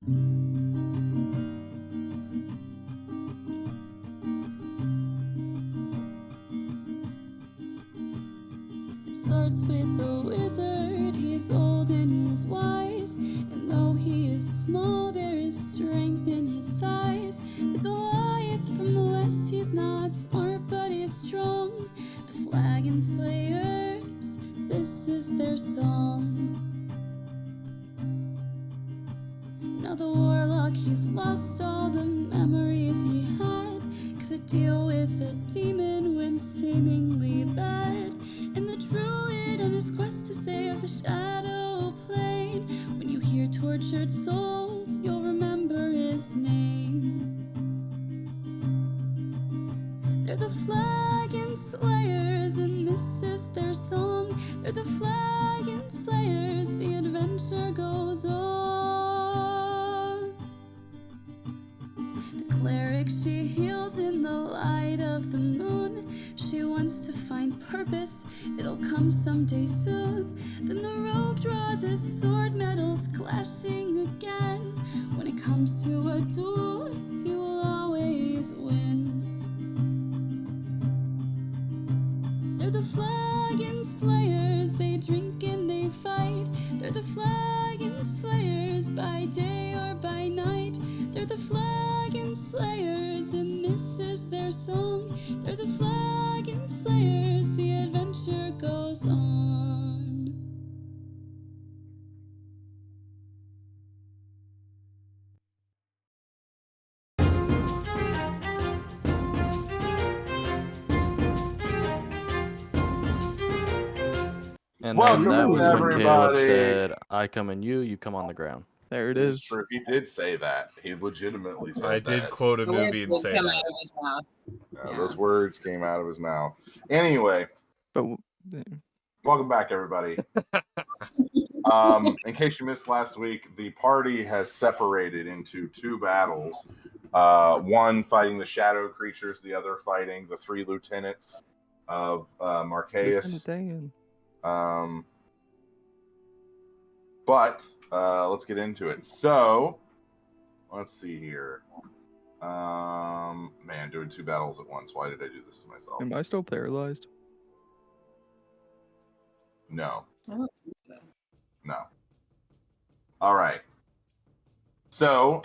It starts with a wizard, he's old and he's wise, and though he is small, there is strength in his size. The Goliath from the west, he's not smart, but he's strong. The Flagon Slayers, this is their song. Now the warlock, he's lost all the memories he had, 'cause to deal with a demon went seemingly bad. And the druid on his quest to save the shadow plane, when you hear tortured souls, you'll remember his name. They're the Flagon Slayers, and this is their song. They're the Flagon Slayers, the adventure goes on. The cleric, she heals in the light of the moon. She wants to find purpose, it'll come someday soon. Then the rogue draws his sword, metals clashing again. When it comes to a duel, he will always win. They're the Flagon Slayers, they drink and they fight. They're the Flagon Slayers, by day or by night. They're the Flagon Slayers, and this is their song. They're the Flagon Slayers, the adventure goes on. And Welcome, then that was when Caleb everybody. said, I come in you, you come on the ground. There it It's is. true. He did say that. He legitimately said I that. did quote a The movie words and will say come that. out of his mouth. Yeah, those words came out of his mouth. Anyway, But welcome back, everybody. In case you missed last week, the party has separated into two battles. One fighting the shadow creatures, the other fighting the three lieutenants of Marqueus. But let's get into it. So, let's see here. Man, doing two battles at once. Why did I do this to myself? am I still paralyzed? No. I don't think so. No. All right. So,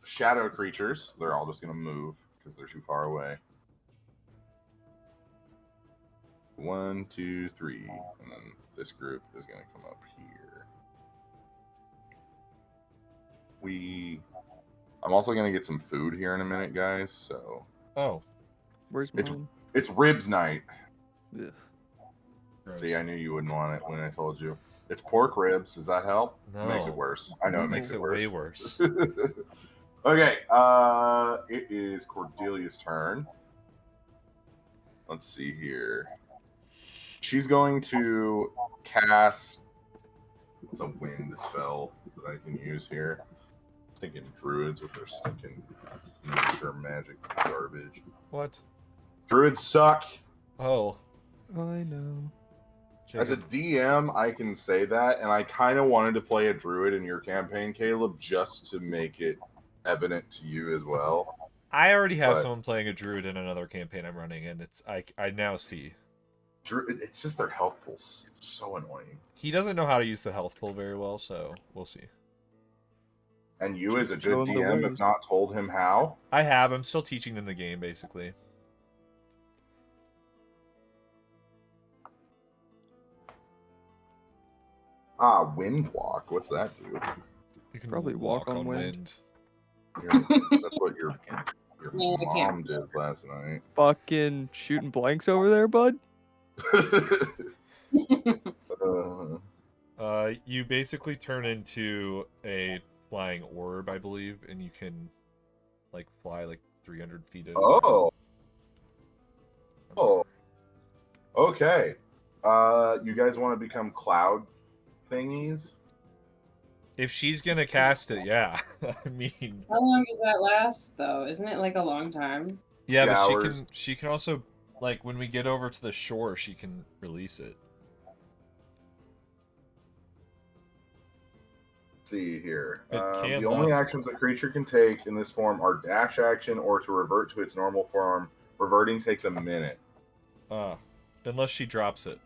shadow creatures. They're all just going to move because they're too far away. 1, 2, 3. And then this group is going to come up here. I'm also going to get some food here in a minute, guys. So, Oh. Where's It's- mine? it's ribs night. Ugh. Gross. See, I knew you wouldn't want it when I told you. It's pork ribs. Does that help? No. It makes it worse. I know it It makes it worse. way worse. Okay, it is Cordelia's turn. Let's see here. She's going to cast... It's a wind spell that I can use here. I'm thinking druids with their stinking nature magic garbage. What? Druids suck. Oh. I know. As a DM, I can say that, and I kind of wanted to play a druid in your campaign, Caleb, just to make it evident to you as well. I already have but- someone playing a druid in another campaign I'm running, and I now see. It's just their health pools. It's so annoying. He doesn't know how to use the health pool very well, so we'll see. And you, as a Show good him the DM, have ways. not told him how. I have. I'm still teaching them the game, basically. Wind block. What's that do? You can Probably walk on wind. That's what your Yeah, I mom did last night. Fucking shooting blanks over there, bud. You basically turn into a flying orb, I believe, and you can like fly like 300 feet. Oh. Okay. You guys want to become cloud thingies? If she's gonna cast it, yeah. I mean, How long does that last, though? Isn't it like a long time? yeah, but hours. she can also, like, when we get over to the shore, she can release it. see here. It can The only last- actions a creature can take in this form are dash action or to revert to its normal form. Reverting takes a minute. Unless she drops it.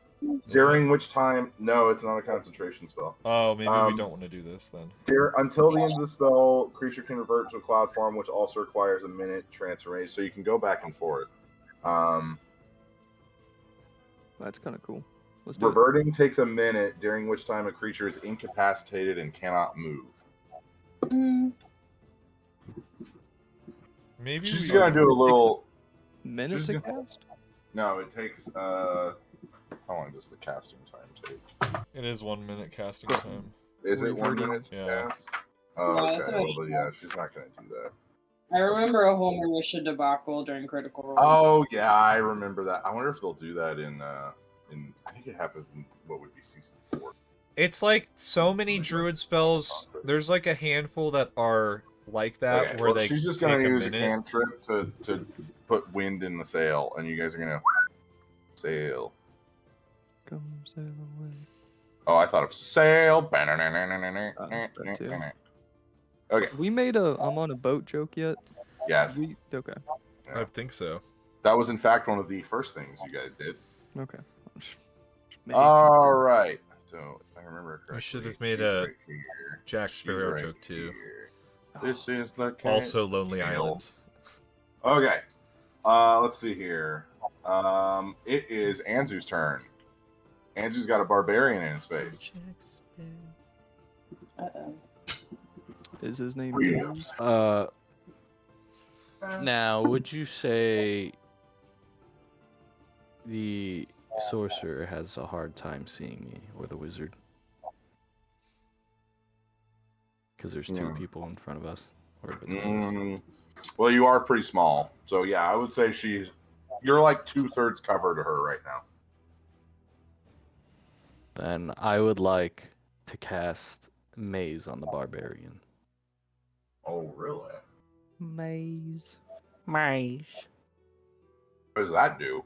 During which time, no, it's not a concentration spell. Oh, maybe we don't want to do this then. Until the end of the spell, creature can revert to a cloud form, which also requires a minute transformation. So you can go back and forth. That's kind of cool. Let's do it. Reverting takes a minute, during which time a creature is incapacitated and cannot move. Maybe She's we gonna do a little. Minutes She's to gonna- cast? No, it takes. How long does the casting time take? It is 1 minute casting time. Is it 1 Reverting. minute to Yeah. cast? Oh, Yeah, okay. that's what I- Well, yeah, she's not gonna do that. I remember a whole Marisha debacle during Critical Role. Oh yeah, I remember that. I wonder if they'll do that in. I think it happens in what would be season 4. It's like so many druid spells. There's like a handful that are like that Okay, where well, they she's just take gonna a use a minute. cantrip to put wind in the sail, and you guys are gonna sail. Come sail away. Oh, I thought of sail. that too. Okay. We made a I'm on a boat joke yet? Yes, Okay. I think so. that was in fact one of the first things you guys did. Okay. All right. So if I remember correctly, We should have made she's a right here. Jack She's Sparrow right joke too. here. This is the Also Lonely Kale. Island. Okay. Let's see here. It is Anzu's turn. Anzu's got a barbarian in his face. Uh-oh. Is his name Greetings. James? Now, would you say the sorcerer has a hard time seeing me, or the wizard? Because there's two Yeah. people in front of us. Or between us. Well, you are pretty small, so yeah, I would say you're like 2/3 cover to her right now. Then I would like to cast Maze on the barbarian. Oh, really? Maze. Maze. What does that do?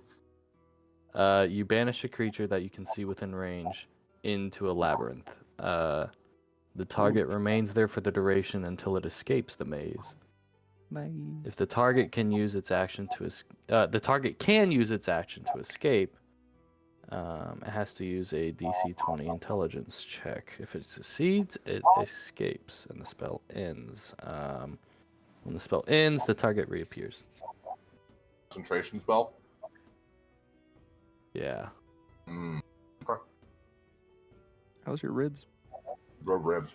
You banish a creature that you can see within range into a labyrinth. The target remains there for the duration until it escapes the maze. Maze. If the target can use its action to the target can use its action to escape. It has to use a DC 20 intelligence check. If it succeeds, it escapes, and the spell ends. When the spell ends, the target reappears. Concentration spell? Yeah. How's your ribs? Go ribs.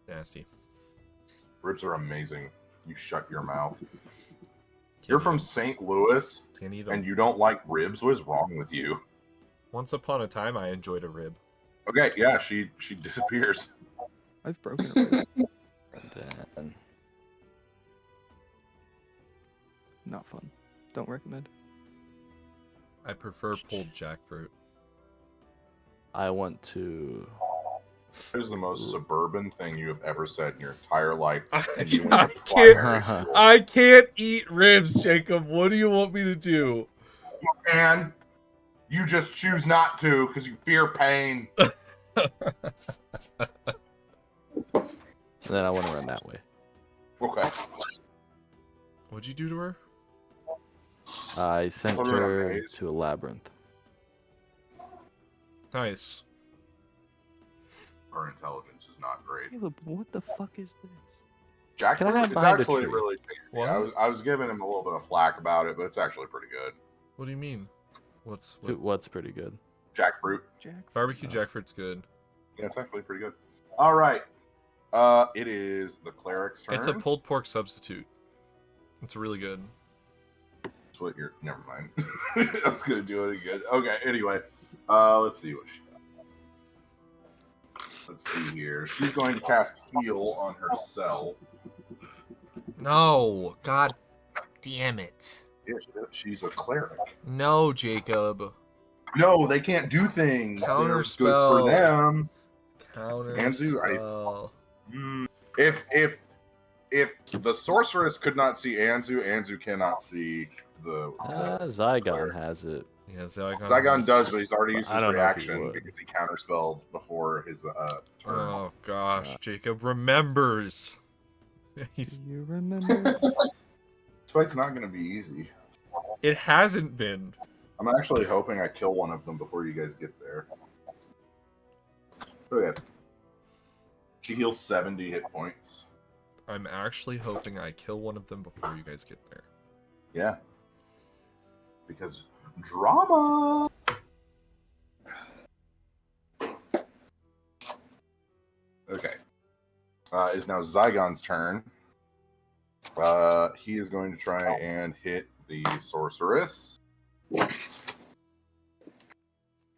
Nasty. Ribs are amazing. You shut your mouth. You're from St. Louis, Can't eat 'em. and you don't like ribs? What is wrong with you? Once upon a time, I enjoyed a rib. Okay, yeah, she disappears. I've broken a rib. And then Not fun. Don't recommend. I prefer pulled jackfruit. I want to. That is the most suburban thing you have ever said in your entire life. I And you can't- went to primary school. I can't eat ribs, Jacob. What do you want me to do? And you just choose not to because you fear pain. And then I want to run that way. Okay. What'd you do to her? I sent Put her in a her maze. to a labyrinth. Nice. Her intelligence is not great. Caleb, what the fuck is this? Jack, Can I hide it's behind a actually tree? really tasty. What? I was giving him a little bit of flack about it, but it's actually pretty good. What do you mean? What? What's pretty good? Jackfruit. Jack. Barbecue jackfruit's good. Yeah, it's actually pretty good. All right. It is the cleric's turn. It's a pulled pork substitute. It's really good. That's what you're. Never mind. I was gonna do it again. Okay. Anyway, let's see what she got. Let's see here. She's going to cast heal on herself. No, god damn it. Yes, she's a cleric. No, Jacob. No, they can't do things. Counter They're spell. good for them. Counter Anzu, spell. If the sorceress could not see Anzu, Anzu cannot see the. Zygon has it. Yeah, Zygon. Zygon does, but he's already used I his don't know if he reaction would. because he counterspelled before his turn. Oh god. gosh, Jacob remembers. He's... Do you remember? This fight's not going to be easy. It hasn't been. I'm actually hoping I kill one of them before you guys get there. Okay. She heals 70 hit points. I'm actually hoping I kill one of them before you guys get there. Yeah. Because drama! Okay. It's now Zygon's turn. He is going to try and hit the sorceress.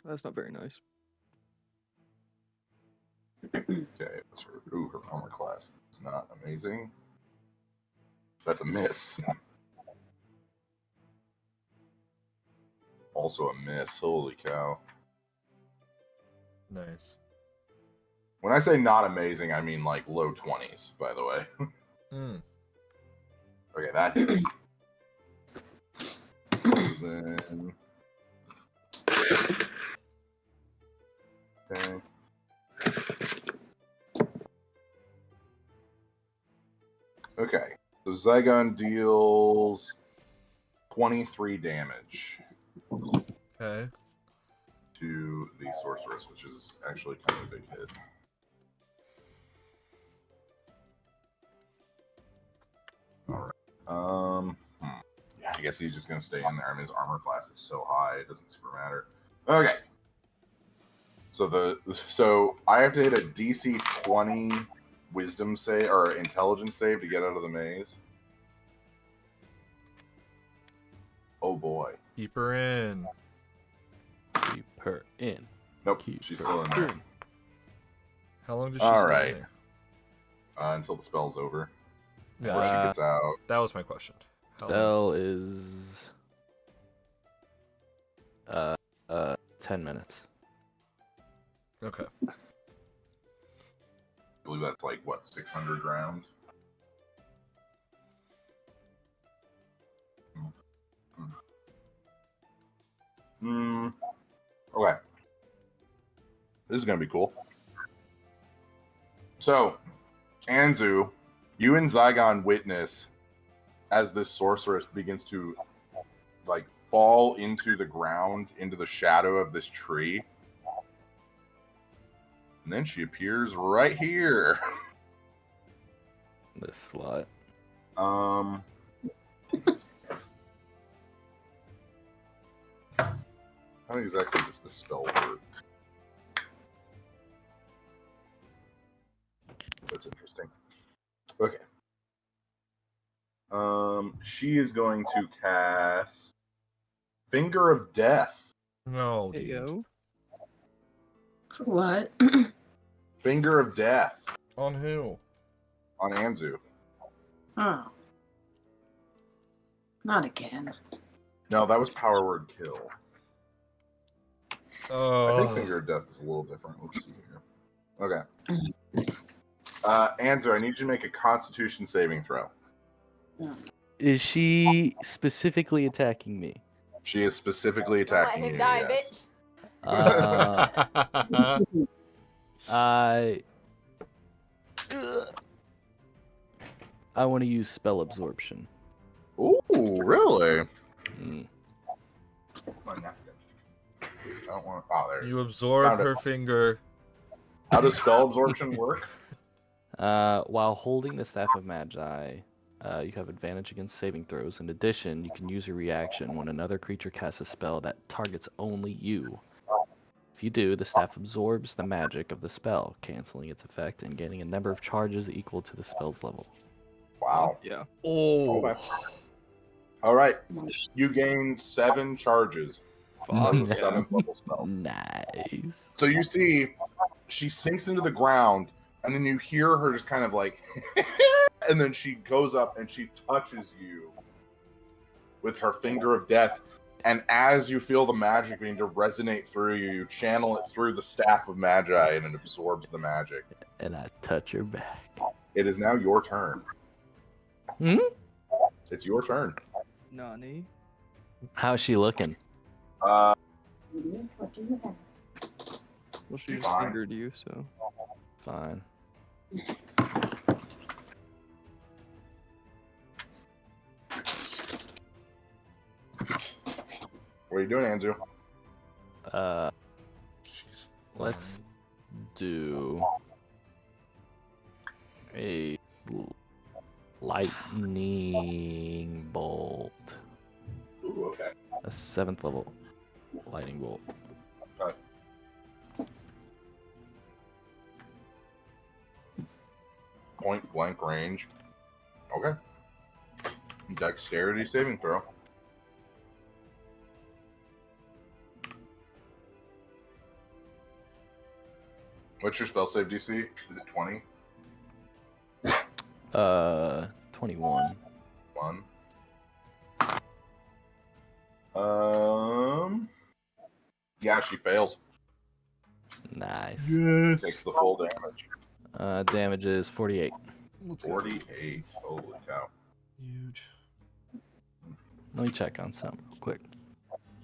That's not very nice. Okay, that's her. Ooh, her armor class is not amazing. That's a miss. Also a miss. Holy cow. Nice. When I say not amazing, I mean like low 20s, by the way. Mm. Okay, that hits. Then... Okay. Okay, so Zygon deals 23 damage Okay. to the sorceress, which is actually kind of a big hit. Alright. Yeah, I guess he's just gonna stay in there. I mean, his armor class is so high, it doesn't super matter. Okay. So I have to hit a DC 20 wisdom save or intelligence save to get out of the maze. Oh boy. Keep her in. Keep her in. Nope, Keep she's her still in there. in. How long does she All stay right. there? Until the spell's over. Yeah, Or she gets out. that was my question. How long Spell is 10 minutes. Okay. I believe that's like, what, 600 rounds? Okay. This is going to be cool. So, Anzu, you and Zygon witness as this sorceress begins to, like, fall into the ground, into the shadow of this tree. And then she appears right here. This slot. How exactly does this spell work? That's interesting. Okay. She is going to cast Finger of Death. No, Hey, dude. yo. What? Finger of Death On who? on Anzu. Oh. Not again. No, that was Power Word Kill. Oh. I think Finger of Death is a little different. Let's see here. Okay. Anzu, I need you to make a Constitution saving throw. Is she specifically attacking me? She is specifically attacking you. Die, Yes. I want to use spell absorption. Ooh, really? Mm. My napkin. I don't want to. Oh, there. You absorb Found it. her finger. How does spell absorption work? While holding the Staff of Magi, you have advantage against saving throws. In addition, you can use a reaction when another creature casts a spell that targets only you. If you do, the staff absorbs the magic of the spell, canceling its effect and gaining a number of charges equal to the spell's level. Wow. Yeah. Oh. Okay. All right. You gain 7 charges. That was a 7th level spell. Nice. So you see, she sinks into the ground, and then you hear her just kind of like, and then she goes up and she touches you with her Finger of Death. And as you feel the magic beginning to resonate through you, you channel it through the Staff of Magi, and it absorbs the magic. And I touch her back. It is now your turn. Hmm? It's your turn. Nani? How's she looking? Uh, What do you have? Well, she just Fine. fingered you, so. Fine. What are you doing, Andrew? She's Let's flying. do a lightning bolt. Ooh, okay. A 7th level lightning bolt. Okay. Point blank range. Okay. Dexterity saving throw. What's your spell save DC? Is it 20? 21. 1. Yeah, she fails. Nice. Takes the full damage. Damage is 48. 48. Holy cow. Huge. Let me check on something real quick.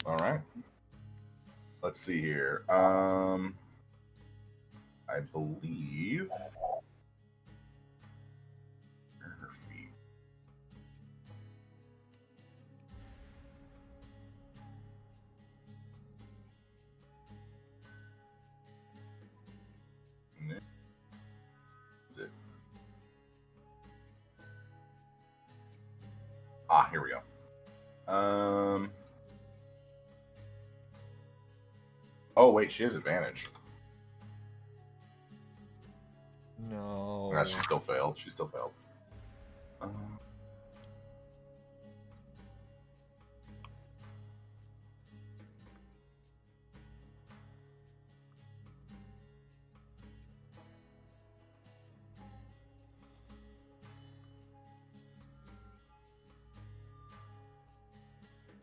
All right. Let's see here. I believe where are her feet? Is it? Ah, here we go. Oh wait, she has advantage. No. No, she still failed. She still failed.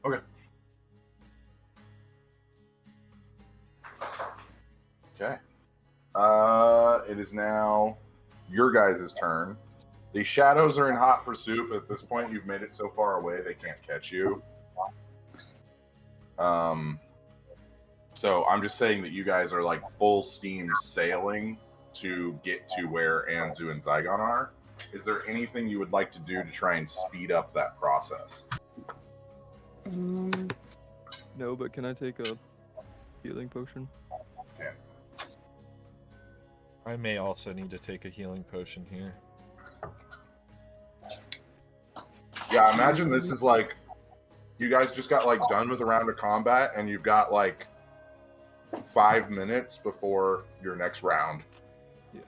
Okay. Okay. It is now your guys' turn. The shadows are in hot pursuit, but at this point you've made it so far away they can't catch you. So I'm just saying that you guys are like full steam sailing to get to where Anzu and Zygon are. Is there anything you would like to do to try and speed up that process? No, but can I take a healing potion? I may also need to take a healing potion here. Yeah, imagine this is like you guys just got like done with a round of combat and you've got like 5 minutes before your next round. Yeah.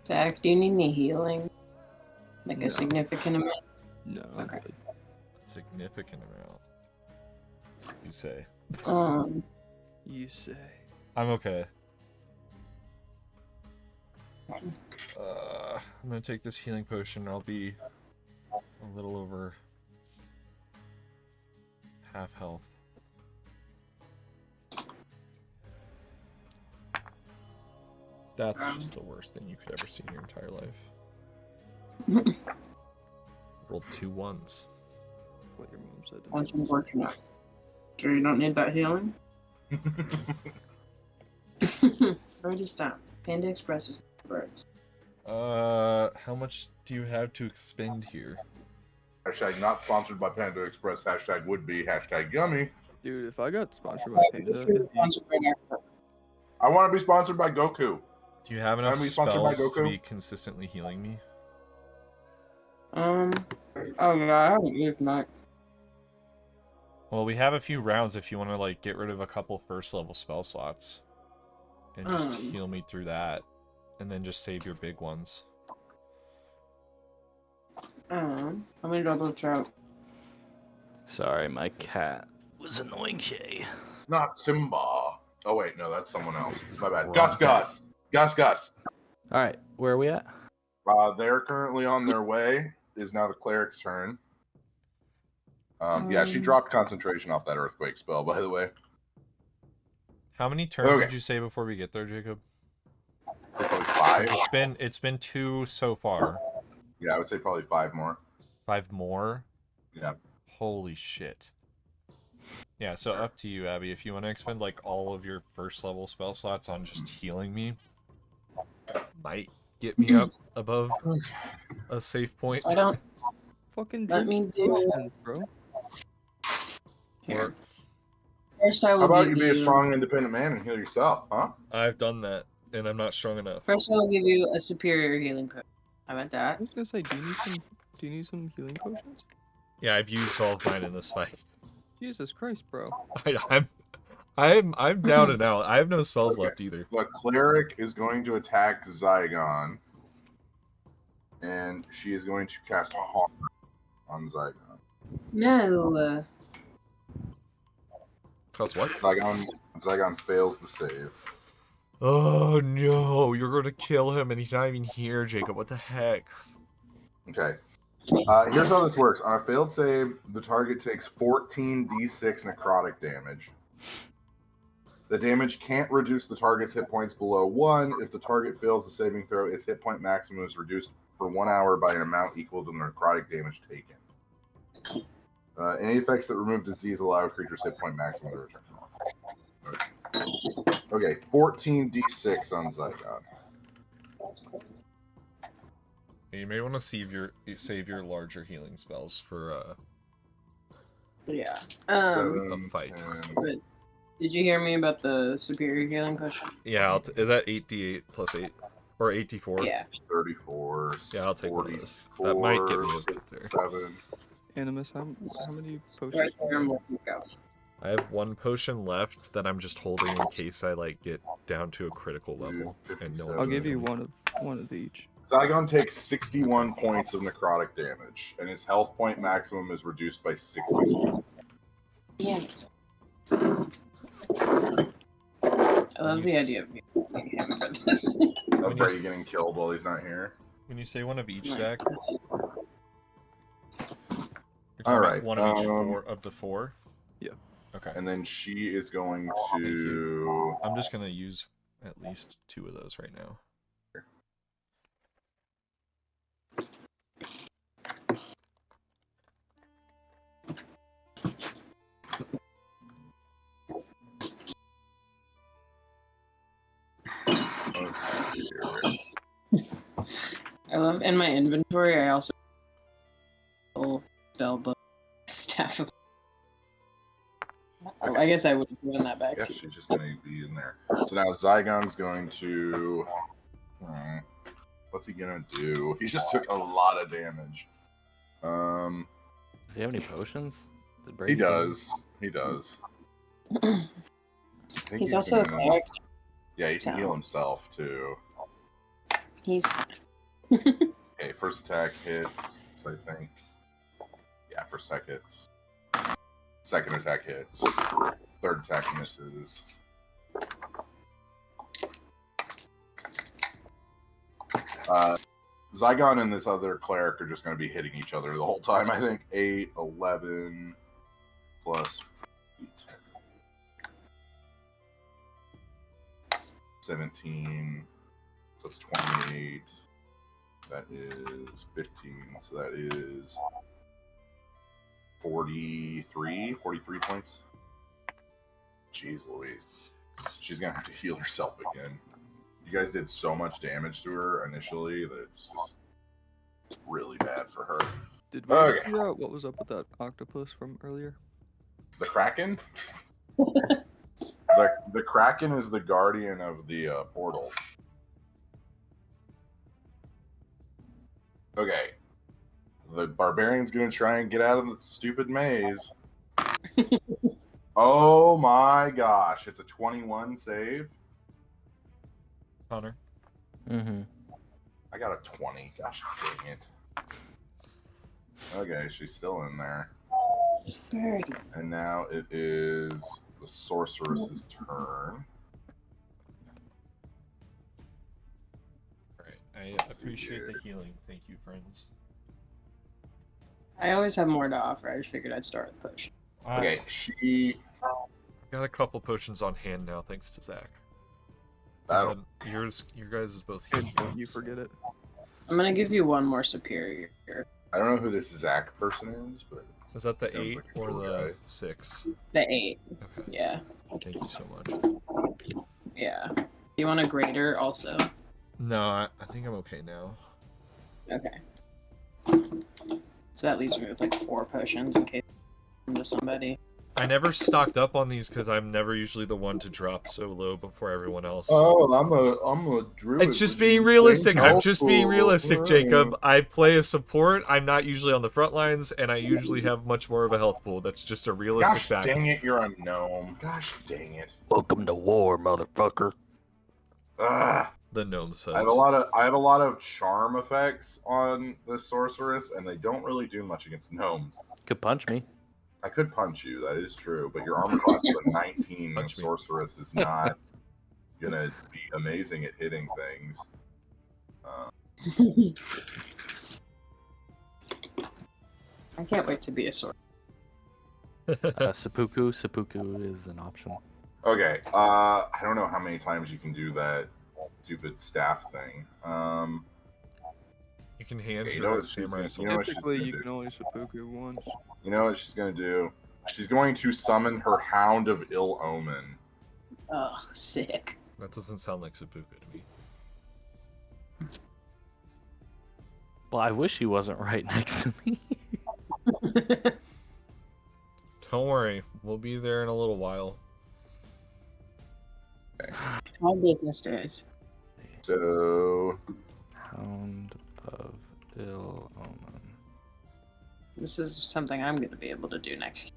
Zach, do you need any healing? Like No. a significant amount? No. Okay. Significant amount. You say. You say. I'm okay. I'm gonna take this healing potion. I'll be a little over half health. That's just the worst thing you could ever see in your entire life. Rolled 2 1s. What your mom said to me. Once I'm working out. Sure you don't need that healing? Already stopped. Panda Express is birds. How much do you have to expend here? Hashtag not sponsored by Panda Express. Hashtag would be. Hashtag yummy. Dude, if I got sponsored by Panda, I want to be sponsored by Goku. Do you have enough Can we sponsor by spells to Goku? be consistently healing me? Oh no, I haven't used mine. Well, we have a few rounds if you want to like get rid of a couple first level spell slots and just heal me through that, and then just save your big ones. Let me double check. Sorry, my cat was annoying Shay. Not Simba. Oh wait, no, that's someone else. My bad. Wrong. Gus. All right, where are we at? They're currently on their way. Is now the cleric's turn. Yeah, she dropped concentration off that earthquake spell, by the way. How many turns Okay. did you say before we get there, Jacob? I'd say probably 5. It's been 2 so far. Yeah, I would say probably 5 more. 5 more? Yeah. Holy shit. Yeah, so up to you, Abby. If you want to expend like all of your first level spell slots on just healing me, might get me up above a safe point. I don't. Fucking Let drink me do. potions, bro. Here. First, I will How about give you be a strong, independent man and heal yourself, huh? I've done that, and I'm not strong enough. First, I will give you a superior healing potion. How about I that? was gonna say, do you need some healing potions? Yeah, I've used all of mine in this fight. Jesus Christ, bro. I'm down and out. I have no spells left either. The cleric is going to attack Zygon, and she is going to cast Harm on Zygon. No. Cause what? Zygon fails the save. Oh no, you're gonna kill him and he's not even here, Jacob. What the heck? Okay. Here's how this works. On a failed save, the target takes 14 d6 necrotic damage. The damage can't reduce the target's hit points below 1. If the target fails the saving throw, its hit point maximum is reduced for 1 hour by an amount equal to the necrotic damage taken. Any effects that remove disease allow a creature's hit point maximum to return. Okay, 14 d6 on Zygon. You may want to save your larger healing spells for Yeah. a fight. But did you hear me about the superior healing potion? Yeah, is that 8d8 plus 8 or 8d4? Yeah. 34. Yeah, I'll take one of those. That might get me a bit there. 7. Animus, how many potions? Right there, I'm letting it go. I have one potion left that I'm just holding in case I like get down to a critical level. And no I'll give you one of each. Zygon takes 61 points of necrotic damage, and his health point maximum is reduced by 60. Damn it. I love the idea of using him for this. I'm afraid he's getting killed while he's not here. When you say one of each, Zach, you're talking All right. about one of each of the four? Yeah. Okay. And then she is going to... I'm just going to use at least 2 of those right now. I love in my inventory. I also spell book staff. I guess I would have given that back Yeah, to you. she's just going to be in there. So now Zygon's going to... what's he going to do? He just took a lot of damage. Does he have any potions? He does. He does. I think He's also a gonna- cleric. Yeah, he can heal himself, too. He's fine. Okay, first attack hits, I think. Yeah, first attack hits. Second attack hits. Third attack misses. Zygon and this other cleric are just going to be hitting each other the whole time. I think 8, 11, plus 8. 17. So that's 28. That is 15. So that is 43 points. Jeez Louise. She's going to have to heal herself again. You guys did so much damage to her initially that it's just really bad for her. Did we Okay. figure out what was up with that octopus from earlier? The Kraken? the Kraken is the guardian of the portal. Okay. The barbarian's gonna try and get out of the stupid maze. Oh my gosh. It's a 21 save. Connor. Mm-hmm. I got a 20. Gosh dang it. Okay, she's still in there. 30. And now it is the sorceress's turn. Alright, I appreciate the healing. Thank you, friends. I always have more to offer. I just figured I'd start with push. Okay, she... Got a couple potions on hand now, thanks to Zach. That'll... Your guys is both Good, healed. don't you forget it. I'm gonna give you one more superior. I don't know who this Zach person is, but... Is that the Sounds 8 like a or cool the guy. 6? The 8. Okay. Yeah. Thank you so much. Yeah. You want a greater also? No, I think I'm okay now. Okay. So that leaves me with like 4 potions in case I'm to somebody. I never stocked up on these because I'm never usually the one to drop so low before everyone else. Oh, I'm a druid. It's just which being means realistic. being I'm just being helpful. realistic, Jacob. I play a support. I'm not usually on the front lines, and I usually have much more of a health pool. That's just a realistic Gosh fact. dang it, you're a gnome. Gosh dang it. Welcome to war, motherfucker. Ugh. The gnome says. I have a lot of charm effects on this sorceress, and they don't really do much against gnomes. Could punch me. I could punch you, that is true, but your armor class is a 19. The Punch me. sorceress is not gonna be amazing at hitting things. I can't wait to be a sword. Seppuku is an option. Okay, I don't know how many times you can do that stupid staff thing. You can hand Okay, you your know what she's samurai gonna- sword. you know what she's Typically, gonna you do? can only seppuku once. You know what she's gonna do? She's going to summon her Hound of Ill Omen. Oh, sick. That doesn't sound like seppuku to me. Well, I wish he wasn't right next to me. Don't worry, we'll be there in a little while. All business days. So, Hound of Ill Omen. This is something I'm going to be able to do next.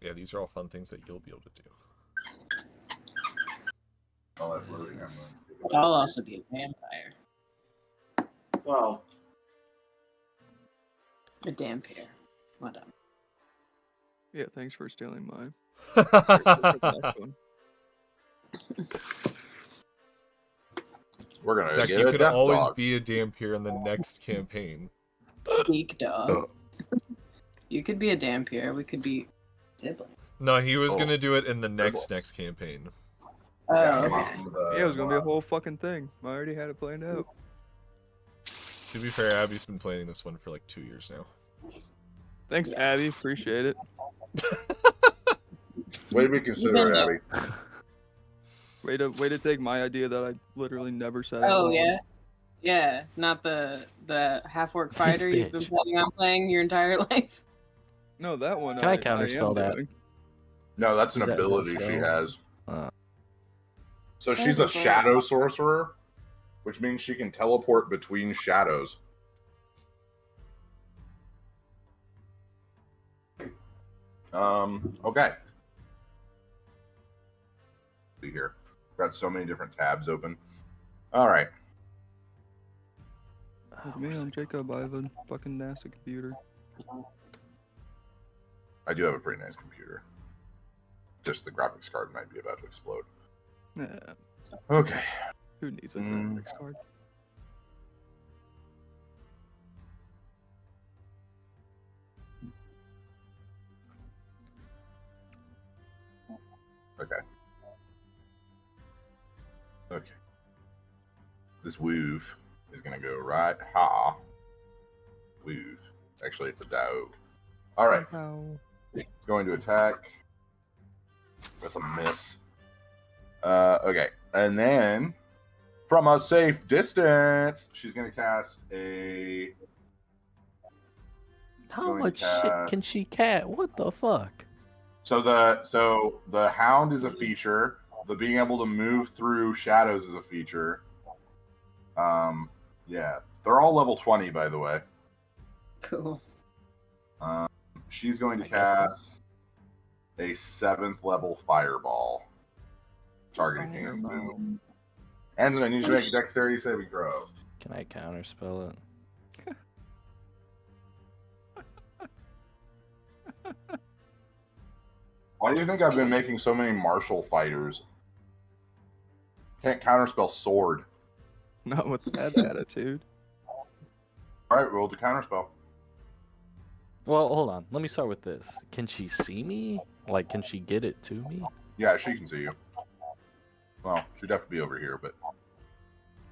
Yeah, these are all fun things that you'll be able to do. all that floating, I'm But I'll also be a vampire. well, A dampier. Whatever. Yeah, thanks for stealing mine. we're gonna Zach, get you a could death always dog. be a dampier in the next campaign. Geek dog. You could be a dampier. We could be siblings. No, he was Oh. gonna do it in the next Siblings. campaign. Oh, Yeah, okay. Yeah, it was gonna be a whole fucking thing. I already had it planned out. To be fair, Abby's been planning this one for like 2 years now. Thanks, Abby. Appreciate it. Way to be considerate, Abby. Way to take my idea that I literally never said. out Oh loud. yeah, yeah. Not the half-orc fighter you've been bitch. planning on playing your entire life. No, that one. Can I am counterspell that? doing. No, that's an Is that a ability she spell? has. Uh. So she's a shadow sorcerer, which means she can teleport between shadows. Okay. See here. Got so many different tabs open. All right. Like me, I'm Jacob. I have a fucking NASA computer. I do have a pretty nice computer. Just the graphics card might be about to explode. Nah, Okay. who needs a Mm. graphics card? Okay. Okay. This woov is gonna go right ha. Woov. Actually, it's a dog. All right. How? It's going to attack. That's a miss. Okay. And then, from a safe distance, she's gonna cast a. How Going much to shit can she cat? What the fuck? So the hound is a feature. The being able to move through shadows is a feature. Yeah, they're all level 20, by the way. Cool. She's going to I guess so. cast a 7th level fireball, targeting King of Fu. Anson, I need you to make a dexterity saving throw. Can I counterspell it? Why do you think I've been making so many martial fighters? Can't counterspell sword. Not with that attitude. All right, roll the counterspell. Well, hold on. Let me start with this. Can she see me? Like, can she get it to me? Yeah, she can see you. Well, she'd have to be over here, but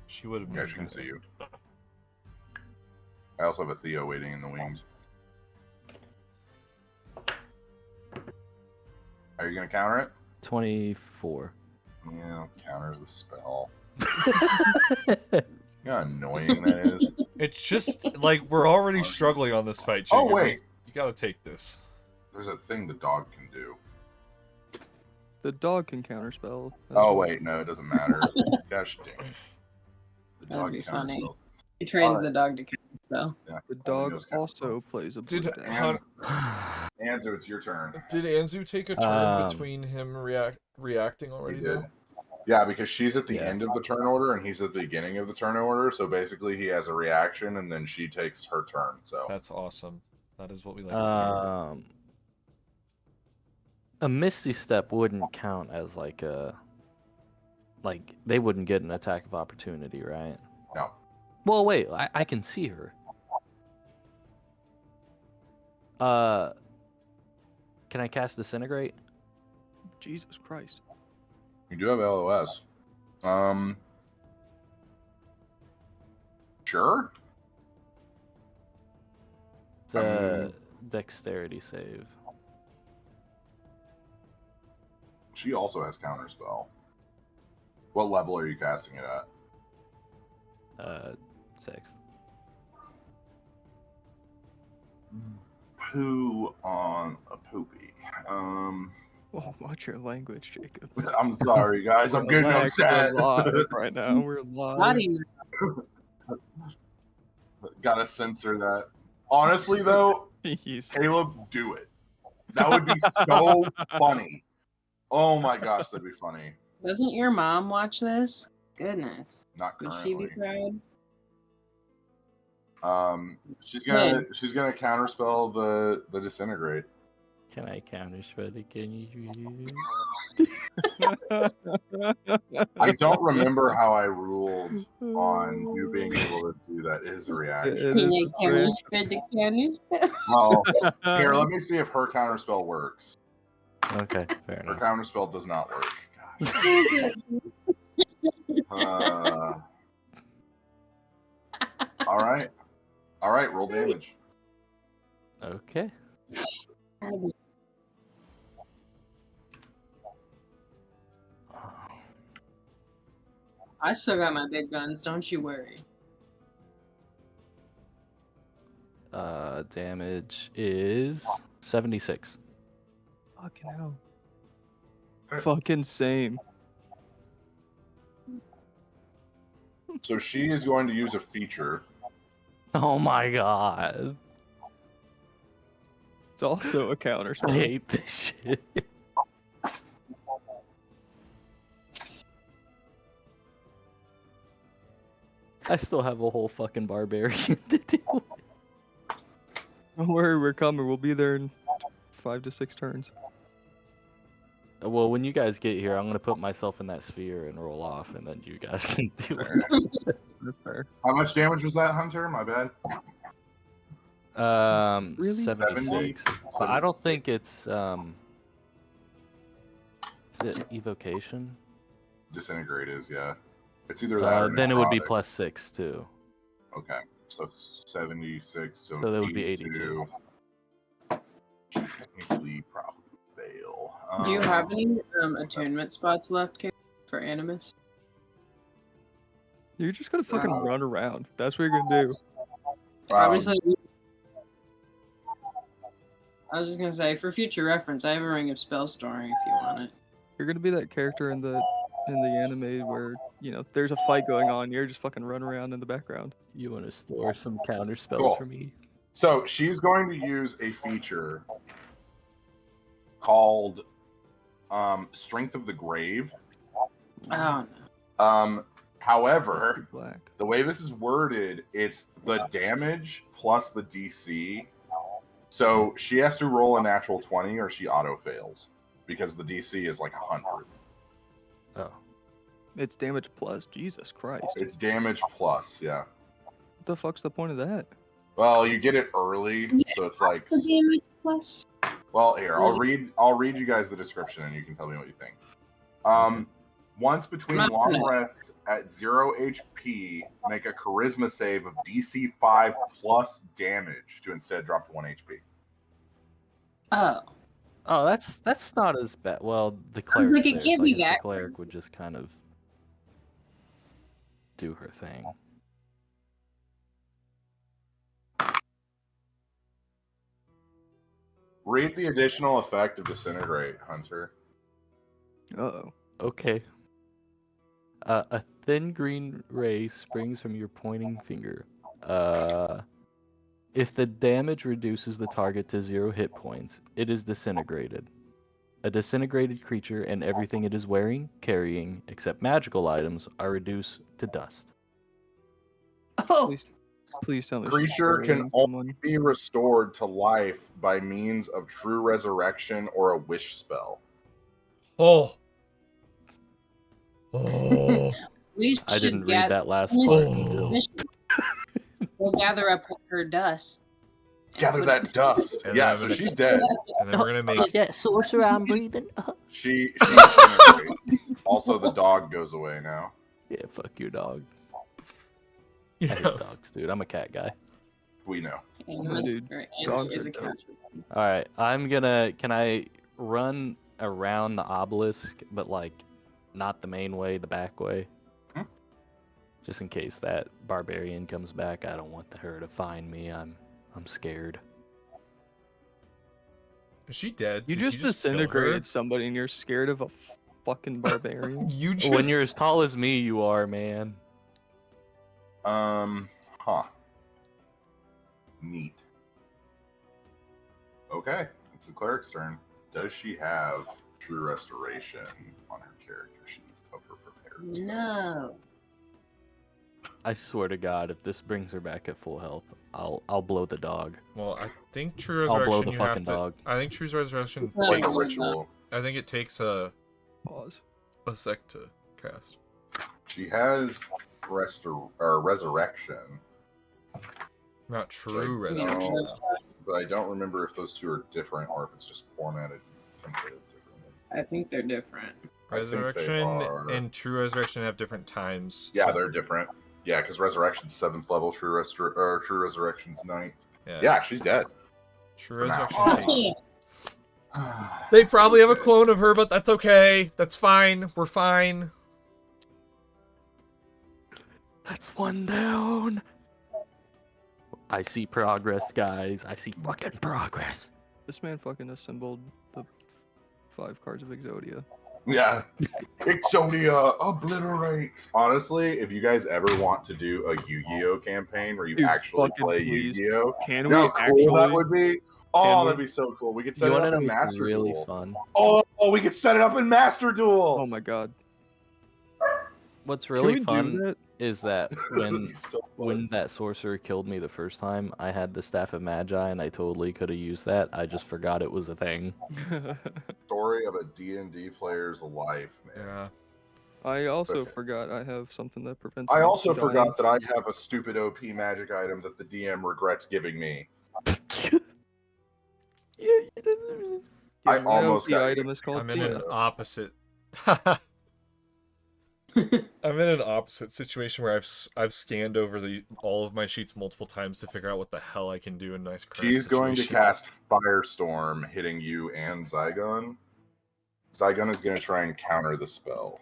She would have. yeah, she can see you. I also have a Theo waiting in the wings. Are you gonna counter it? 24. Yeah, counters the spell. You know how annoying that is. It's just like we're already struggling on this fight, Jacob. Oh wait, You gotta take this. there's a thing the dog can do. The dog can counterspell. Oh wait, no, it doesn't matter. Gosh dang. The That'd dog be can funny. counterspell. He trains Alright. the dog to counterspell. Yeah. The only dog knows counterspell. also plays a blue Did deck. Han- Anzu, it's your turn. Did Anzu take a turn between him reacting already? He did. Though? Yeah, because she's at the Yeah. end of the turn order and he's at the beginning of the turn order. So basically, he has a reaction and then she takes her turn. So That's awesome. That is what we like to hear. A Misty Step wouldn't count as like a... Like, they wouldn't get an attack of opportunity, right? no. Well, wait, I can see her. Can I cast Disintegrate? Jesus Christ. You do have LOS. Sure. It's a dexterity save. She also has counterspell. What level are you casting it at? 6. Poo on a poopy. Oh, watch your language, Jacob. I'm sorry, guys. I'm getting We're upset. live right now. We're Not live. even. Gotta censor that. Honestly, though, He's Caleb, do it. That would be so funny. Oh my gosh, that'd be funny. Doesn't your mom watch this? Goodness. Not Would she be currently. proud? She's gonna counterspell the disintegrate. Can I counterspell it? Can you? I don't remember how I ruled on you being able to do that. It is a reaction. It is a reaction. Oh, here, let me see if her counterspell works. Okay, fair Her enough. counterspell does not work. Gosh. All right. Roll damage. Okay. I still got my big guns, don't you worry. Damage is 76. fucking hell. Fucking same. So she is going to use a feature. Oh my god. It's also a I counterspell. hate this shit. I still have a whole fucking barbarian to deal with. Don't worry, we're coming. We'll be there in 5 to 6 turns. Well, when you guys get here, I'm gonna put myself in that sphere and roll off, and then you guys can deal with it. That's fair. How much damage was that, Hunter? My bad. Really? 76. But I don't think it's is it evocation? Disintegrate is, yeah. It's either that or Then it would be necrotic. +6 too. Okay, so 76. So that would be 82. Technically, probably fail. Do you have any attunement spots left, Kate, for Animus? You're just gonna fucking run around. That's what you're gonna do. Obviously, I was just gonna say, for future reference, I have a ring of spell storing if you want it. You're gonna be that character in the anime where, you know, there's a fight going on, you're just fucking run around in the background. You want to store some counter spells Cool. for me? So she's going to use a feature called Strength of the Grave. Oh no. However, Black. the way this is worded, it's the damage plus the DC. So she has to roll a natural 20 or she auto fails because the DC is like 100. Oh. It's damage plus. Jesus Christ. It's damage plus, yeah. What the fuck's the point of that? Well, you get it early, so it's like. The damage plus. Well, here I'll read you guys the description, and you can tell me what you think. Once between long rests at 0 HP, make a Charisma save of DC 5 plus damage to instead drop to 1 HP. Oh. Oh, that's not as bad. Well, the I was cleric's like, it there, can't so I be guess the that. cleric would just kind of do her thing. Read the additional effect of disintegrate, Hunter. Uh-oh. Okay. A thin green ray springs from your pointing finger. If the damage reduces the target to 0 hit points, it is disintegrated. A disintegrated creature and everything it is wearing, carrying, except magical items, are reduced to dust. Oh, Please tell me she's Creature can burying only someone. be restored to life by means of true resurrection or a wish spell. Oh. Oh. we should I didn't read gather. that last we part should- until. we should- We'll gather up her dust. and Gather put that it- dust. And Yeah, then so I'm gonna- she's dead. And then we're gonna make that sorcerer I'm breathing? She disintegrates. Also, the dog goes away now. Yeah, fuck your dog. I yeah. hate dogs, dude. I'm a cat guy. We know. Animus, Dude, or dogs Andrew is are a cat. Alright, can I run around the obelisk, but like not the main way, the back way? Hmm? Just in case that barbarian comes back, I don't want her to find me. I'm scared. Is she dead? You Did just kill her? disintegrated somebody and you're scared of a fucking barbarian? You just When you're as tall as me, you are, man. Huh. Neat. Okay, it's the cleric's turn. Does she have true restoration on her character sheet of her prepared spells? No. I swear to God, if this brings her back at full health, I'll blow the dog. Well, I think true I'll blow resurrection. the You have fucking to. dog. I think true resurrection. Like a Takes, ritual. I think it takes a Pause. sec to cast. She has resurrection, Not true No. resurrection. though. but I don't remember if those two are different or if it's just formatted templated differently. I think they're different. I think they Resurrection are- and true resurrection have different times. Yeah, so- they're different. Yeah, because resurrection's 7th level, true resurrection's 9th. yeah. Yeah, she's dead. True resurrection Oh. takes. They probably have a clone of her, but that's okay. That's fine. We're fine. That's one down. I see progress, guys. I see fucking progress. This man fucking assembled the 5 cards of Exodia. Yeah. Exodia obliterates. Honestly, if you guys ever want to do a Yu-Gi-Oh campaign where you Dude, actually fucking play please. Yu-Gi-Oh, Can you we know how cool that actually? would be? Can Oh, we? that'd be so cool. We could set You it want up to know in what's Master really Duel. fun? Oh, we could set it up in Master Duel. Oh my god. What's Can really we do fun that? is that when So fun. when that sorcerer killed me the first time, I had the Staff of Magi, and I totally could have used that. I just forgot it was a thing. Story of a D&D player's life, man. Yeah. I also Okay. forgot I have something that prevents I me also from forgot that I have a stupid OP magic item that the DM regrets giving me. dying. I Yeah, my almost OP got item is called I'm in an Dino. opposite. I'm in an opposite situation where I've scanned over all of my sheets multiple times to figure out what the hell I can do in nice current She's going to situation. cast Firestorm, hitting you and Zygon. Zygon is going to try and counter the spell.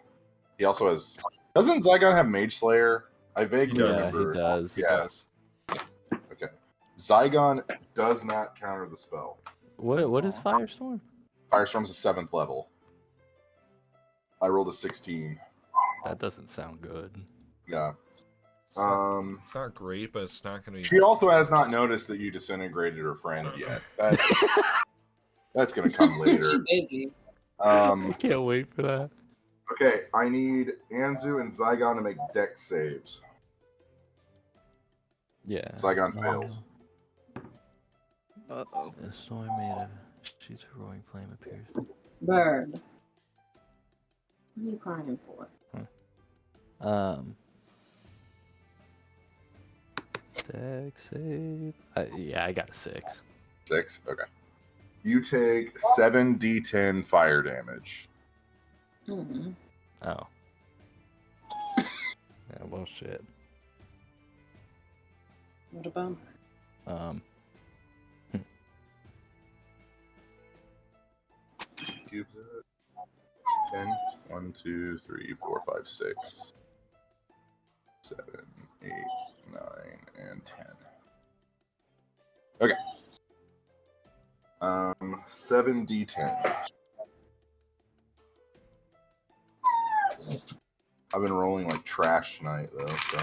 He also has... Doesn't Zygon have Mage Slayer? I vaguely He does. Yeah, remember. he does. Yeah. Yes. Okay. Zygon does not counter the spell. What is Firestorm? Firestorm's a 7th level. I rolled a 16. That doesn't sound good. Yeah. It's not great, but it's not going to be. She also has not noticed that you disintegrated her friend yet. That's going to come She's later. busy. I can't wait for that. Okay, I need Anzu and Zygon to make dex saves. Yeah. Zygon fails. Uh-oh. A storm made of sheets of roaring flame appears. Bird. What are you crying for? Dex save. Yeah, I got a 6. 6? Okay. You take 7d10 fire damage. Hmm. Oh. Yeah, well, shit. What a bummer. cubes is it? 10. 1, 2, 3, 4, 5, 6, 7, 8, 9, and 10. Okay. 7d10. I've been rolling like trash tonight, though, so.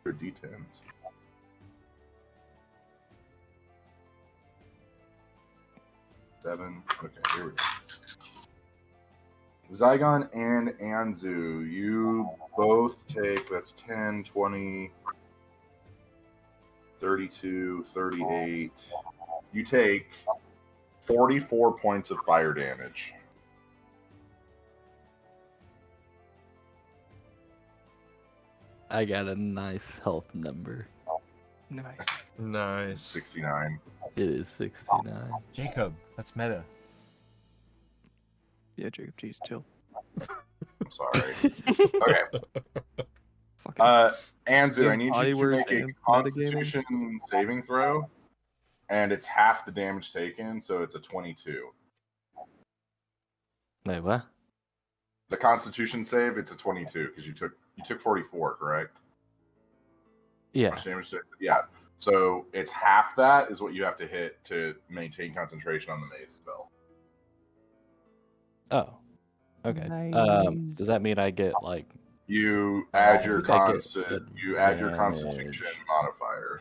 For d10s. 7. Okay, here we go. Zygon and Anzu, you both take, that's 10, 20, 32, 38. You take 44 points of fire damage. I got a nice health number. Nice. Nice. 69. It is 69. Jacob, that's meta. Yeah, Jacob, jeez, chill. I'm sorry. Okay. Fucking Anzu, I need body you to wears make a and metagaming. Constitution saving throw, and it's half the damage taken, so it's a 22. Wait, what? The Constitution save, it's a 22 because you took 44, correct? Yeah. How much damage did- Yeah. So it's half that is what you have to hit to maintain concentration on the maze spell. Oh. Okay. Nice. Does that mean I get like? You add your I think I get you add your advantage. Constitution modifier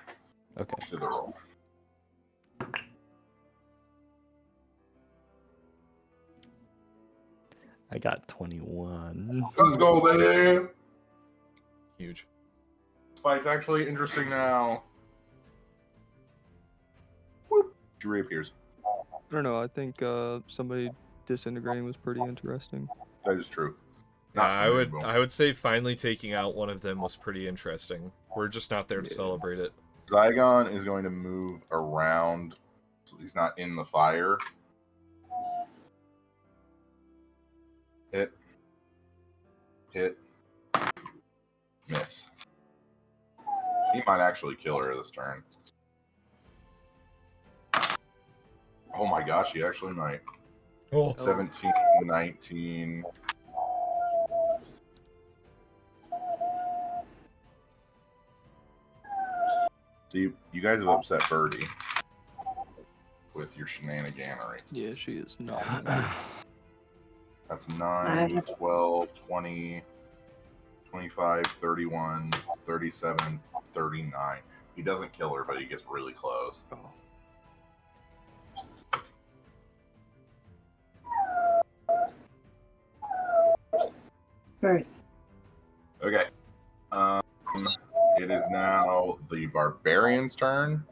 Okay. to the roll. I got 21. Let's go, man. Huge. This fight's actually interesting now. Whoop. She reappears. I don't know. I think somebody disintegrating was pretty interesting. That is true. I would unreasonable. I would say finally taking out one of them was pretty interesting. We're just not there to Yeah. celebrate it. Zygon is going to move around, so he's not in the fire. Hit. Hit. Miss. He might actually kill her this turn. Oh my gosh, he actually might. Oh. 17, 19. See, you guys have upset Birdie with your shenaniganery. Yeah, she is not. That's 9, 12, 20, 25, 31, 37, 39. He doesn't kill her, but he gets really close. Oh. Right. Okay. It is now the barbarian's turn.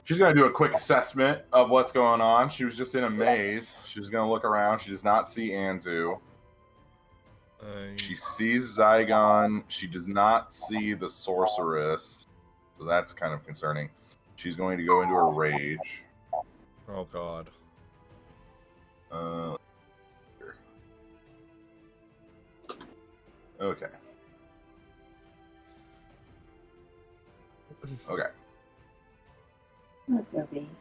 She's going to do a quick assessment of what's going on. She was just in a maze. She's going to look around. She does not see Anzu. She sees Zygon. She does not see the sorceress. So that's kind of concerning. She's going to go into a rage. Oh god. Here. Okay. Okay.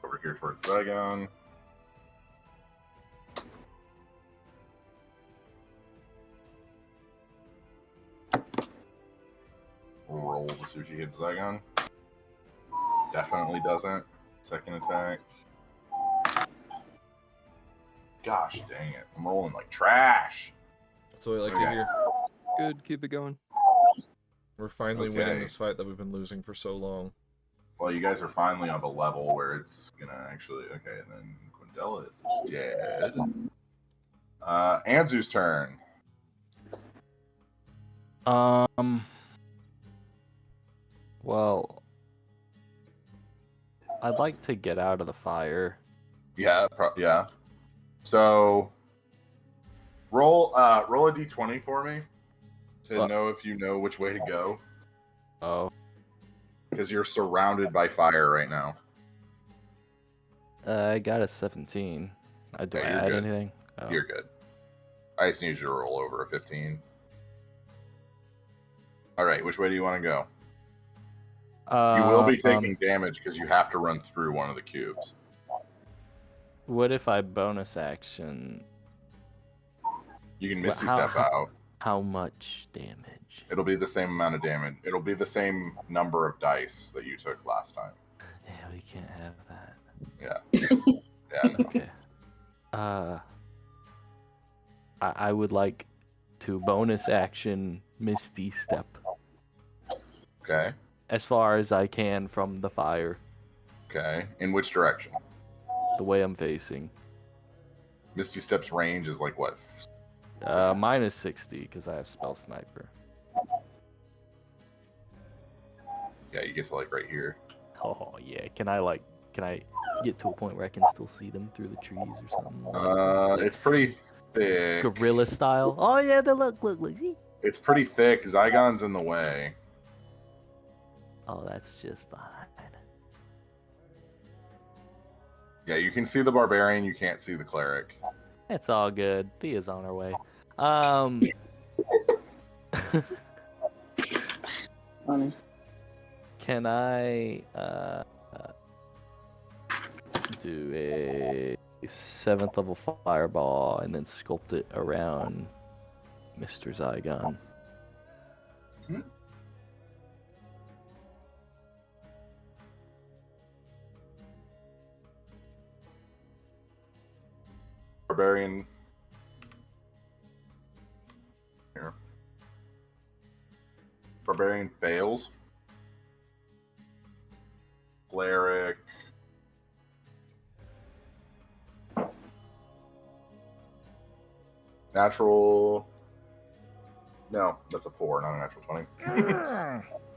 Over here towards Zygon. Roll to see if she hits Zygon. Definitely doesn't. Second attack. Gosh dang it. I'm rolling like trash. That's what we like Okay. to hear. Good, keep it going. We're finally winning Okay. this fight that we've been losing for so long. Well, you guys are finally on the level where it's gonna actually. Okay, and then Quindella is dead. Anzu's turn. Well, I'd like to get out of the fire. Yeah, yeah. So roll a d20 for me to What? know if you know which way to go, Oh, because you're surrounded by fire right now. I got a 17. Do I Yeah, you're add good. anything? Oh. You're good. I just need you to roll over a 15. All right, which way do you want to go? You will be taking damage because you have to run through one of the cubes. What if I bonus action? You can Misty Step out. How much damage? It'll be the same amount of damage. It'll be the same number of dice that you took last time. Yeah, we can't have that. Yeah. Yeah. No. Okay. I would like to bonus action Misty Step Okay. as far as I can from the fire, Okay. In which direction? the way I'm facing. Misty Step's range is like what? Minus 60 because I have Spell Sniper. Yeah, you get to like right here. Oh yeah, can I get to a point where I can still see them through the trees or something? It's pretty thick. Guerrilla style. Oh yeah, look. See? It's pretty thick. Zygon's in the way. Oh, that's just fine. Yeah, you can see the barbarian. You can't see the cleric. It's all good. Thea's on her way. Funny. Can I do a 7th level fireball and then sculpt it around Mr. Zygon? Barbarian. Here. Barbarian fails. Cleric. Natural. No, that's a 4, not a natural 20.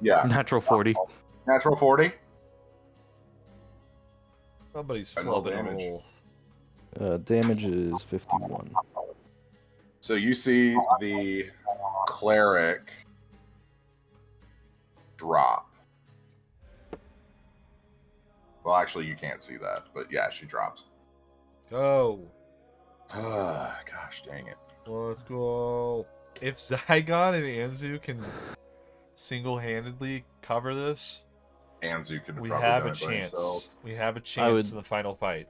Yeah. Natural 40. Natural 40. Somebody's I know flubbing a damage. roll. Damage is 51. So you see the cleric drop. Well, actually, you can't see that, but yeah, she drops. Go. Gosh dang it. Let's go. If Zygon and Anzu can single-handedly cover this, Anzu could we probably have done a it by himself. chance. We have a chance would- in the final fight.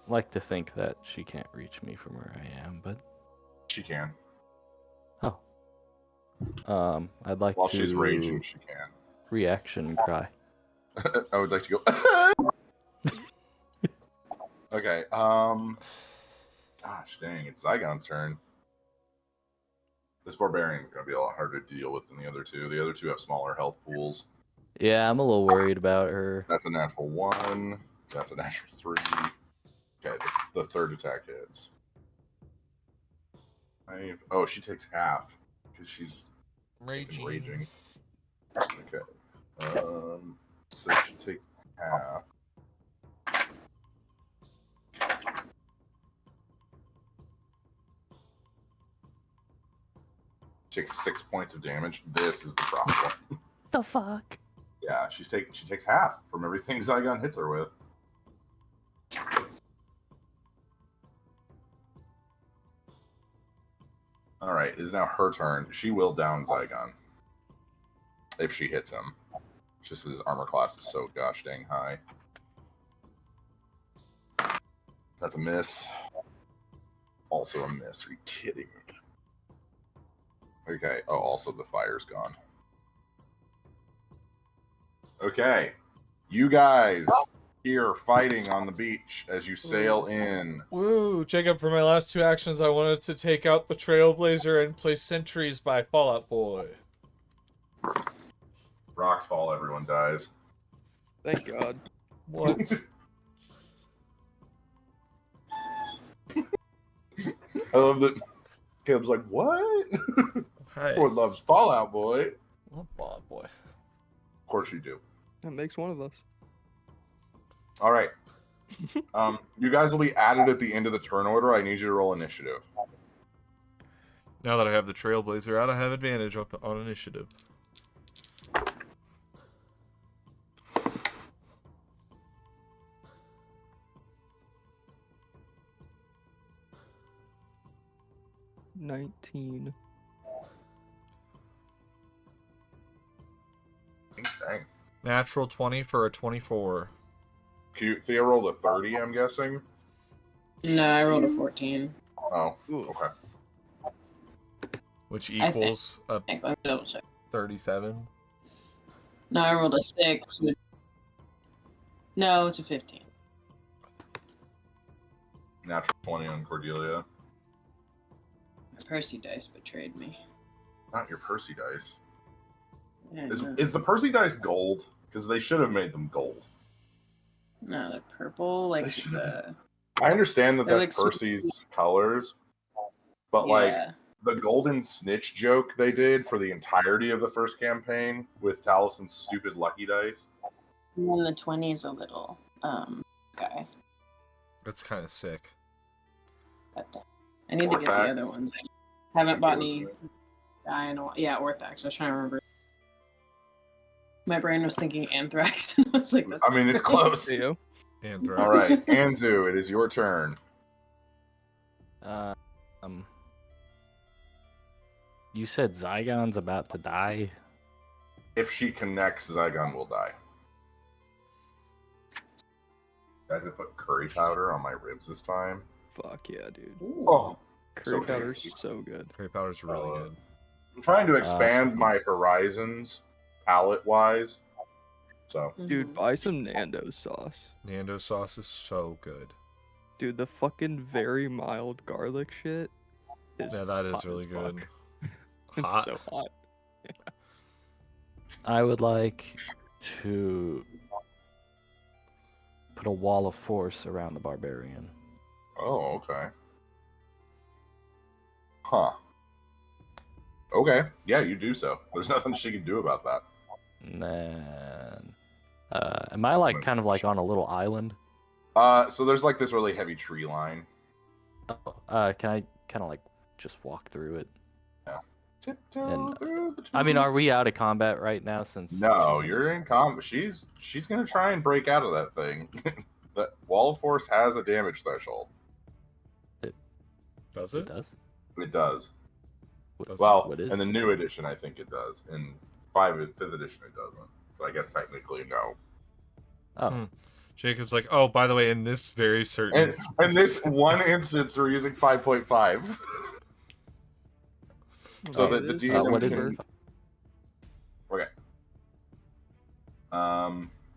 Like to think that she can't reach me from where I am, but She can. I'd like While to she's raging, she can. reaction cry. I would like to go. Okay. Gosh dang, it's Zygon's turn. This barbarian's gonna be a lot harder to deal with than the other two. The other two have smaller health pools. Yeah, I'm a little worried about her. That's a natural 1. That's a natural 3. Okay, this is the third attack hits. Oh, she takes half because she's raging. Okay. So she takes half. Takes 6 points of damage. This is the problem. The fuck? Yeah, she takes half from everything Zygon hits her with. All right, it is now her turn. She will down Zygon if she hits him. Just his armor class is so gosh dang high. That's a miss. Also a miss. Are you kidding me? Okay. Oh, also the fire's gone. Okay. You guys here fighting on the beach as you sail in. Woo! Jacob, for my last 2 actions, I wanted to take out the Trailblazer and place sentries by Fallout Boy. Rocks fall, everyone dies. Thank God. What? I love that Caleb's like, what? Hi. Everyone loves Fallout Boy. Love Fallout Boy. Of course you do. That makes one of us. All right. You guys will be added at the end of the turn order. I need you to roll initiative. Now that I have the Trailblazer out, I have advantage on initiative. Dang. Natural 20 for a 24. Cute. Thea rolled a 30, I'm guessing. No, I rolled a 14. Oh, Ooh. okay. Which I think. equals a Let me double check. 37. No, I rolled a 6. No, it's a 15. Natural 20 on Cordelia. My Percy dice betrayed me. Not your Percy dice. Yeah, Is the Percy dice gold? Because they should have made them gold. no, they're purple. Like They should the I understand that They're that's like Percy's colors, but like yeah. the golden snitch joke they did for the entirety of the first campaign with Talison's stupid lucky dice. And then the 20 is a little guy. That's kind of sick. But I need to get the Orthax. other ones. I haven't bought What was any it? guy in a while. Yeah, Orthax. I was trying to remember. My brain was thinking Anthrax, and I was like, that's I mean, it's close. Hey, yo. Anthrax. All right, Anzu, it is your turn. You said Zygon's about to die. If she connects, Zygon will die. Guys, I put curry powder on my ribs this time. Fuck yeah, dude. Oh, Curry so powder's tasty. so good. Curry powder's really good. I'm trying to expand my horizons palette-wise. So, Dude, buy some Nando's sauce. Nando sauce is so good. Dude, the fucking very mild garlic shit is Yeah, that is hot really as good. fuck. It's Hot. so hot. I would like to put a wall of force around the barbarian. oh, okay. Huh. Okay, yeah, you do so. There's nothing she can do about that. And then, am I like kind of like on a little island? So there's like this really heavy tree line. Can I kind of like just walk through it? Tiptoe And, through the I mean, are we trees. out of combat right now? Since No, she's you're in combat. She's gonna try and break out of that thing. The wall of force has a damage threshold. Does It it? does. It does. Does Well, what is in the it? new edition, I think it does. In 5th edition, it doesn't. So I guess technically no. Oh, Hmm. Jacob's like, oh, by the way, in this very certain... And in this one instance, we're using 5.5. So Oh, the it is? DM what is can- it? Okay.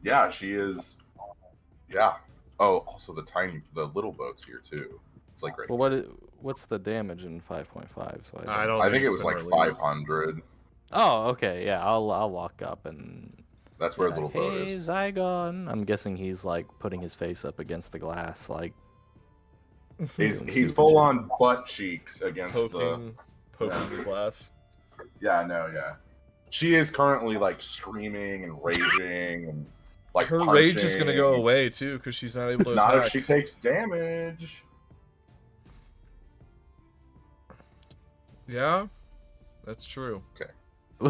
Yeah, she is. Yeah. Oh, also the little boat's here too. It's like right. Well, what's the damage in 5.5? So I don't I think it it's was been like released. 500. Oh, okay, yeah. I'll walk up and. That's where be the like, little boat hey, is. Zygon. I'm guessing he's like putting his face up against the glass, like. He's full on butt cheeks against Poking the glass. Yeah, no, yeah. She is currently like screaming and raging and like Her rage is gonna go punching. away too, because she's not able to Not attack. if she takes damage. Yeah, that's true.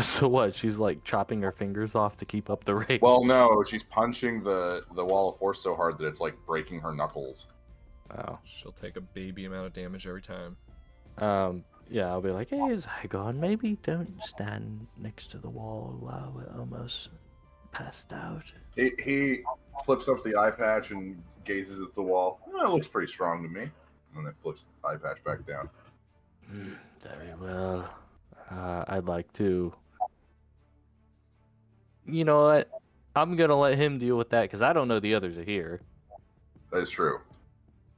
So what? She's like chopping her fingers off to keep up the rate. Well, no, she's punching the wall of force so hard that it's like breaking her knuckles. Oh. She'll take a baby amount of damage every time. Yeah, I'll be like, hey, Zygon, maybe don't stand next to the wall while we're almost passed out. He flips up the eye patch and gazes at the wall. Oh, it looks pretty strong to me. And then flips the eye patch back down. Very well. I'd like to. You know what? I'm gonna let him deal with that because I don't know the others are here. That is true.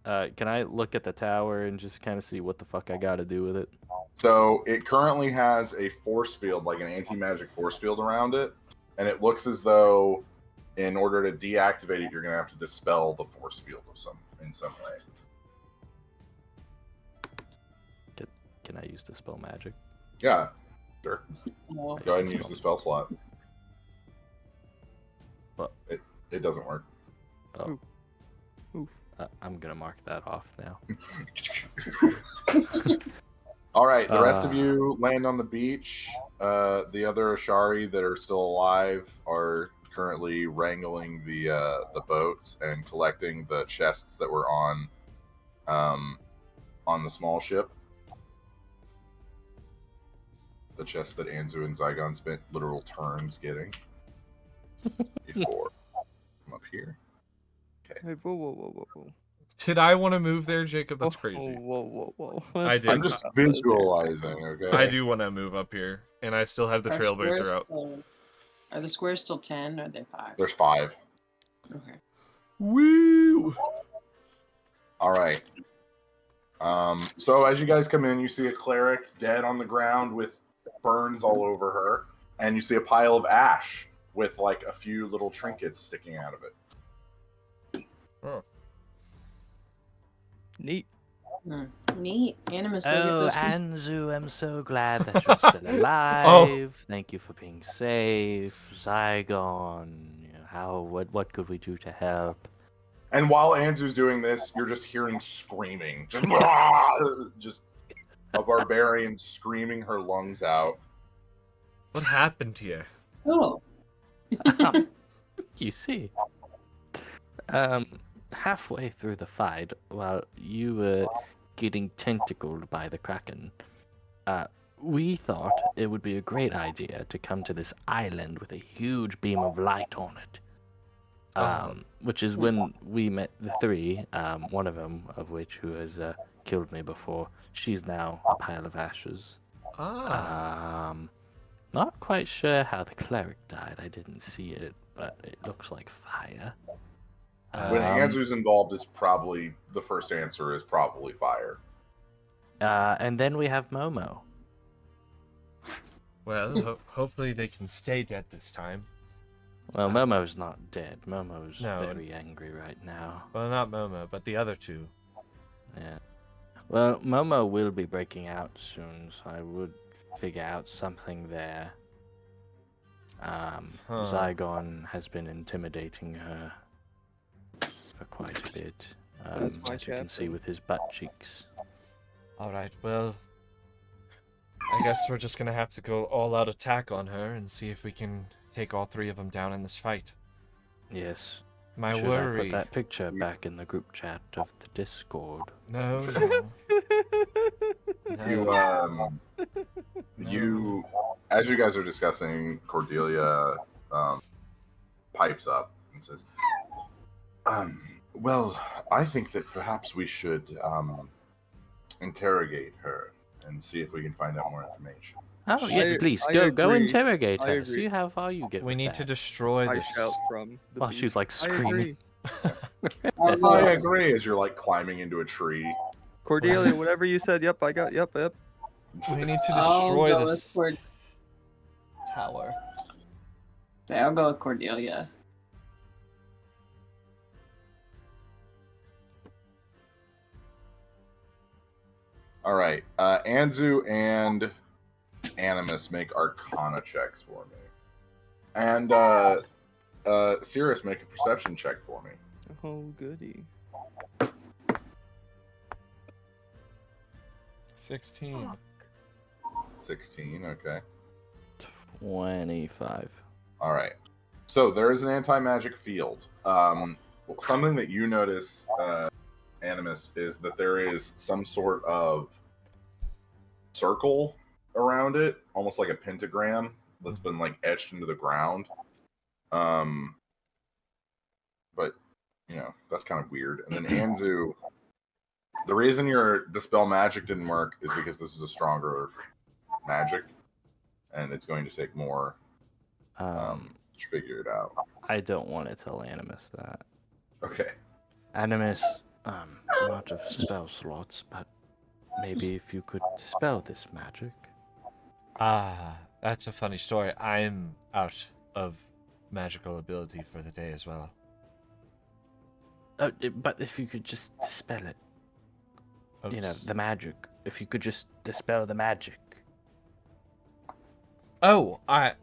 Can I look at the tower and just kind of see what the fuck I gotta do with it? So it currently has a force field, like an anti-magic force field around it, and it looks as though in order to deactivate it, you're gonna have to dispel the force field in some way. Can I use Dispel Magic? Yeah, sure. Oh, Go ahead and use the spell slot. What? It doesn't work. Oh. Oof. I'm gonna mark that off now. All right, the rest of you land on the beach. The other Ashari that are still alive are currently wrangling the boats and collecting the chests that were on the small ship. The chests that Anzu and Zygon spent literal turns getting. before. Come up here. Wait, whoa. Did I want to move there, Jacob? That's crazy. Whoa. I Let's did. I'm think just about this here. visualizing, okay? I do want to move up here, and I still have the Trailblazer out. Are the squares still 10 or are they 5? There's 5. Okay. Woo! All right. So as you guys come in, you see a cleric dead on the ground with burns all over her, and you see a pile of ash with like a few little trinkets sticking out of it. Oh. Neat. Neat. Animus, go get Oh, those. Anzu, I'm so glad that you're still alive. Thank you for being safe. Zygon, what could we do to help? And while Anzu's doing this, you're just hearing screaming. Just a barbarian screaming her lungs out. What happened to you? Oh. You see, halfway through the fight, while you were getting tentacled by the Kraken, we thought it would be a great idea to come to this island with a huge beam of light on it. Which is when we met the 3, one of them of which who has killed me before. She's now a pile of ashes. Not quite sure how the cleric died. I didn't see it, but it looks like fire. When Anzu's involved, it's probably the first answer is probably fire. And then we have Momo. Well, hopefully they can stay dead this time. Well, Momo's not dead. Momo's No. very angry right now. Well, not Momo, but the other 2. Yeah. Well, Momo will be breaking out soon, so I would figure out something there. Zygon has been intimidating her for quite a bit. That's my as you can see captain. with his butt cheeks. Alright, well, I guess we're just gonna have to go all-out attack on her and see if we can take all 3 of them down in this fight. Yes. My Should I worry... put that picture back in the group chat of the Discord? No. You, as you guys are discussing, Cordelia pipes up and says, well, I think that perhaps we should interrogate her and see if we can find out more information. Oh, yes, please. I Go agree. interrogate I her. agree. See how far you get We with need that. to destroy I this. shout from the While beach. she's like I screaming. agree. I agree, as you're like climbing into a tree. Cordelia, whatever you said. Yep, I got. Yep. We need to I'll destroy go this with tower. Okay, I'll go with Cordelia. All right, Anzu and Animus make Arcana checks for me, and Cirrus make a Perception check for me. Oh, goody. 16. 16, okay. 25. All right. So there is an anti-magic field. Something that you notice, Animus, is that there is some sort of circle around it, almost like a pentagram that's been like etched into the ground. But you know, that's kind of weird. And then Anzu, the reason your Dispel Magic didn't work is because this is a stronger magic, and it's going to take more to figure it out. I don't want to tell Animus that. Okay. Animus, lot of spell slots, but maybe if you could dispel this magic. That's a funny story. I'm out of magical ability for the day as well. But if you could just dispel it. Oops. You know, the magic. If you could just dispel the magic. Oh, I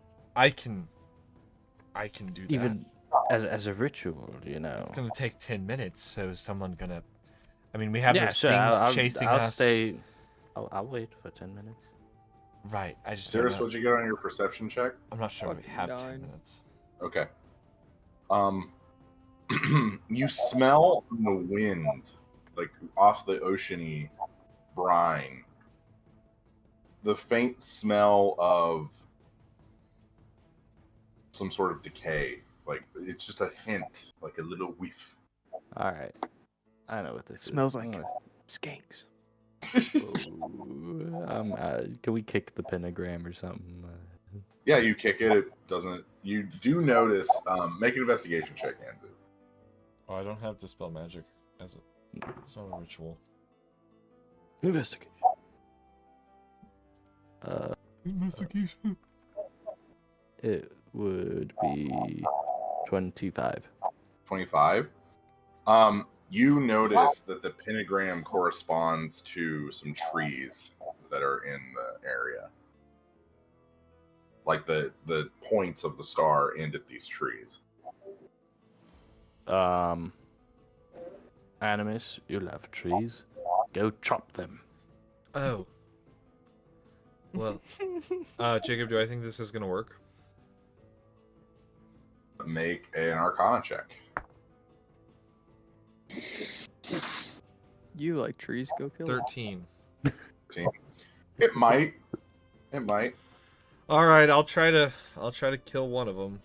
can do that. Even as a ritual, you know. It's gonna take 10 minutes, so is someone gonna... I mean, we have those sure, things chasing I'll us. Stay... I'll wait for 10 minutes. Right, I just don't Cirrus, know. what'd you get on your perception check? I'm not sure we have 10 29. minutes. Okay. You smell in the wind, like off the oceany brine, the faint smell of some sort of decay Like it's just a hint, like a little whiff. All right. I know what this It smells is. like skanks. Can we kick the pentagram or something? Yeah, you kick it. It doesn't. You do notice. Make an investigation check, Anzu. Oh, I don't have Dispel Magic as a... It's not a ritual. Investigation. Investigation. It would be 25. 25. You notice that the pentagram corresponds to some trees that are in the area. Like the points of the star end at these trees. Animus, you love trees. Go chop them. Oh. Well, Jacob, do I think this is gonna work? Make an Arcana check. You like trees? Go kill 'em. 13. It might. It might. All right, I'll try to kill one of them.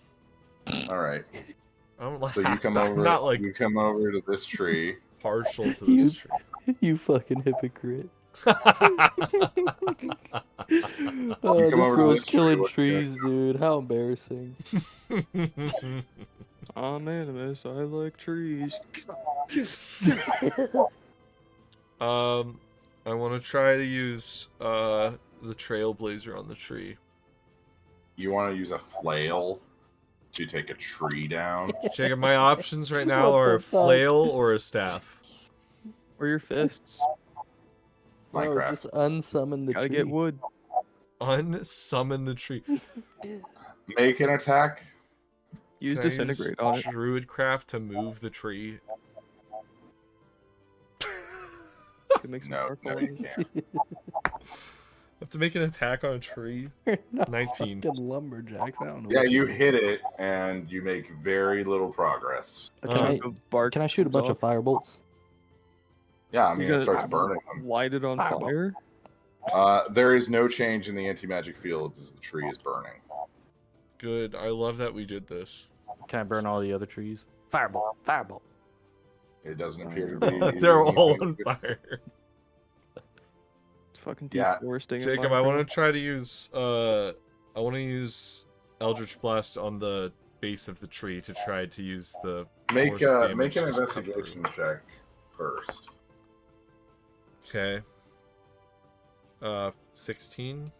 All right. I don't like. So you come I'm over. not like You come over to this tree. partial to this tree. You fucking hypocrite. You Oh, come over to girl's this tree, killing what you trees, dude. How embarrassing. I'm animus. I like trees. I want to try to use the Trailblazer on the tree. You want to use a flail to take a tree down. Jacob, my options right now What are the a fuck? flail or a staff. Or your fists. No, Minecraft. just unsummon the Gotta tree. get wood. Unsummon the tree. Make an attack. Use Can I disintegrate on it. Druidcraft to move the tree. Can make some No, charcoal no, on you it. can't. Have to make an attack on a tree. Not 19. fucking lumberjacks. I don't know. Yeah, what you to do. hit it, and you make very little progress. A Can chunk of bark Can I shoot a comes bunch of off. firebolts? Yeah, I You mean, gotta it starts burning them. Light it on Fireball. fire. There is no change in the anti-magic field as the tree is burning. Good. I love that we did this. Can I burn all the other trees? Fireball. Fireball. It doesn't appear to be. They're all on fire. It's fucking Yeah. deforesting. in Jacob, I want Minecraft. to try to use I want to use Eldritch Blast on the base of the tree to try to use the Make force damage make an to cut investigation through. check first. Okay. 16.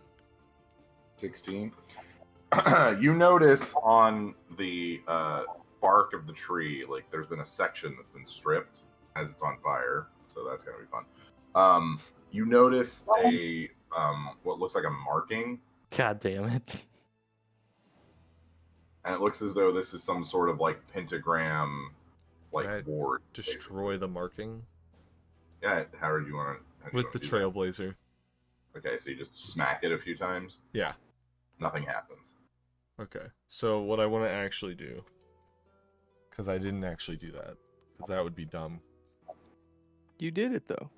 16. You notice on the bark of the tree, like there's been a section that's been stripped as it's on fire, so that's gonna be fun. You notice a what looks like a marking, God damn it. and it looks as though this is some sort of like pentagram, like Right. ward. Destroy the marking Yeah, how do you want to? with the Trailblazer. Okay, so you just smack it a few times. Yeah. Nothing happens. Okay. So what I want to actually do, because I didn't actually do that, because that would be dumb. You did it though.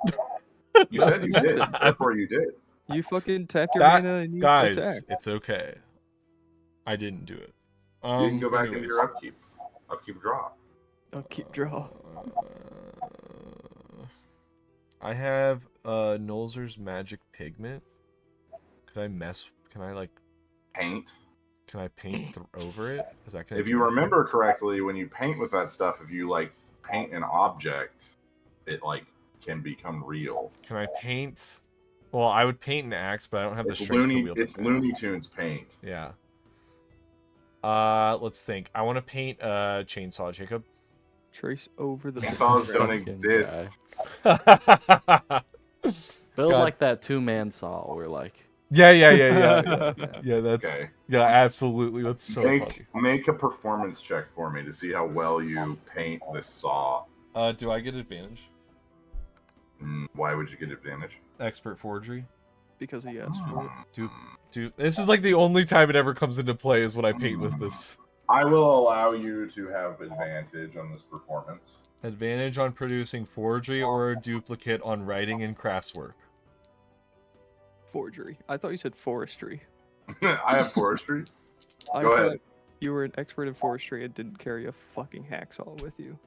You said you did. Therefore, you did. You fucking tapped your That- mana and you Guys, attacked. it's okay. I didn't do it. You can go back into anyways. your upkeep draw. I'll keep draw. I have Nolzur's Magic Pigment. Can I like Paint. can I paint over it? Is that gonna If do you anything? remember correctly, when you paint with that stuff, if you like paint an object, it like can become real. Can I paint? Well, I would paint an axe, but I don't have the It's strength to Looney. wield It's it. Looney Tunes paint. Yeah. Let's think. I want to paint a chainsaw, Jacob. Trace over the Chainsaws don't Fucking exist. Build God. like that two-man saw where like Yeah. Yeah. Yeah, that's Okay. yeah, absolutely. That's so funny. Make a performance check for me to see how well you paint this saw. Do I get advantage? Why would you get advantage? Expert forgery. because he asked for it. Dude, this is like the only time it ever comes into play is when I paint with this. I will allow you to have advantage on this performance. Advantage on producing forgery or a duplicate on writing and craftswork. Forgery. I thought you said forestry. I have forestry. I Go thought ahead. You were an expert in forestry and didn't carry a fucking hacksaw with you.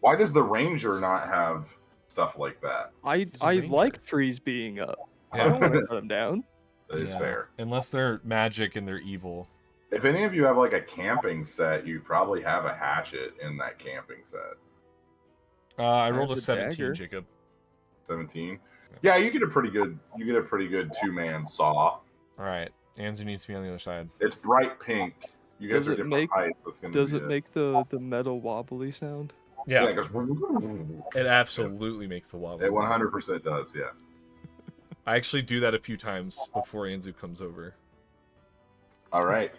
Why does the ranger not have stuff like that? I ranger. like trees being up. I Yeah. don't want to cut them down. That is fair. Unless they're magic and they're evil. If any of you have like a camping set, you probably have a hatchet in that camping set. I rolled a There's a 17, dagger. Jacob. 17. Yeah, you get a pretty good 2-man saw. Alright. Anzu needs to be on the other side. It's bright pink. You guys Does are it different make- heights. That's gonna Does be it make the metal wobbly sound? Yeah, Yeah, it goes. it absolutely makes the wobble. It 100% does. Yeah. I actually do that a few times before Anzu comes over. All right.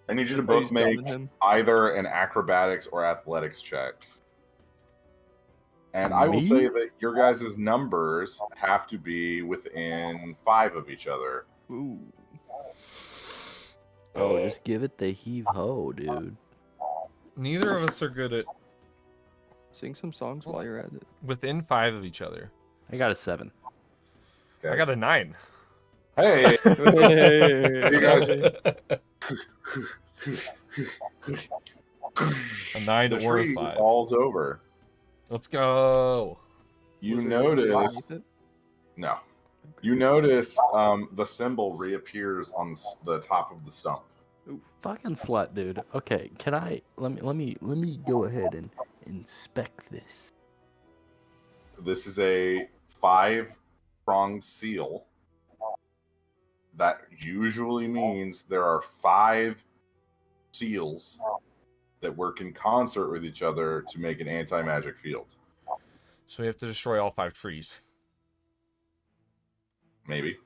I need you to Everybody's both make dumbing him. either an acrobatics or athletics check. And I will Me? say that your guys' numbers have to be within 5 of each other. Ooh. Oh, just give it the heave ho, dude. Neither of us are good at Sing some songs while you're at it. within 5 of each other. I got a 7. I got a 9. Hey, Hey, You guys- A 9 the or a tree 5. falls over. Let's go. You Was there notice underneath it? no. You notice the symbol reappears on the top of the stump. Fucking slut, dude. Okay, can I let me go ahead and inspect this. This is a 5-pronged seal. That usually means there are 5 seals that work in concert with each other to make an anti-magic field. So we have to destroy all 5 trees. Maybe.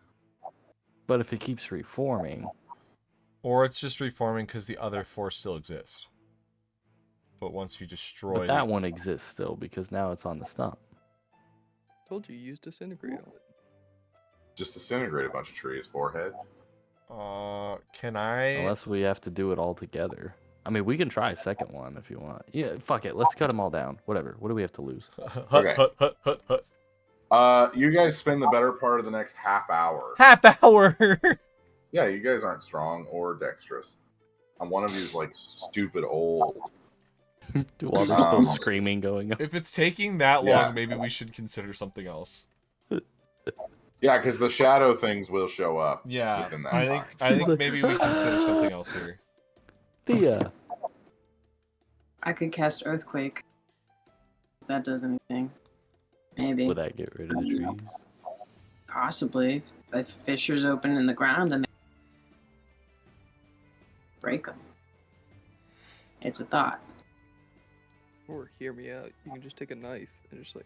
But if it keeps reforming, Or it's just reforming because the other 4 still exist. But once you destroy but that one exists still because now it's on the stump. Told you, use disintegrate on it. Just disintegrate a bunch of trees, 4 heads. can I? Unless we have to do it all together. I mean, we can try a second one if you want. Yeah, fuck it. Let's cut them all down. Whatever. What do we have to lose? Hut, Okay. hut, hut, hut, hut. You guys spend the better part of the next half hour. Half hour. Yeah, you guys aren't strong or dexterous. And one of you is like stupid old. While there's still Um, screaming going on. If it's taking that long, Yeah. maybe we should consider something else. Yeah, because the shadow things will show up. Yeah, Within that I time. think maybe we consider something else here. Thea. I could cast Earthquake. If that does anything. Maybe. Would that get rid of the trees? Possibly. If fissures open in the ground and break them. It's a thought. Or hear me out. You can just take a knife and just like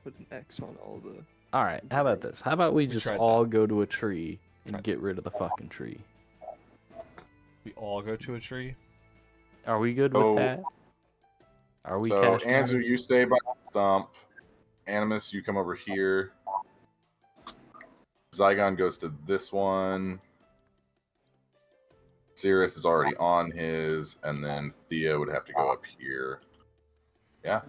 put an X on all the. All right. How about this? How about we just tried all go to a tree and Tried get rid of the fucking tree? We all go to a tree. Are we good with So- that? Are we So, cash Andrew, money? you stay by the stump. Animus, you come over here. Zygon goes to this one. Cirrus is already on his, and then Thea would have to go up here. Yeah.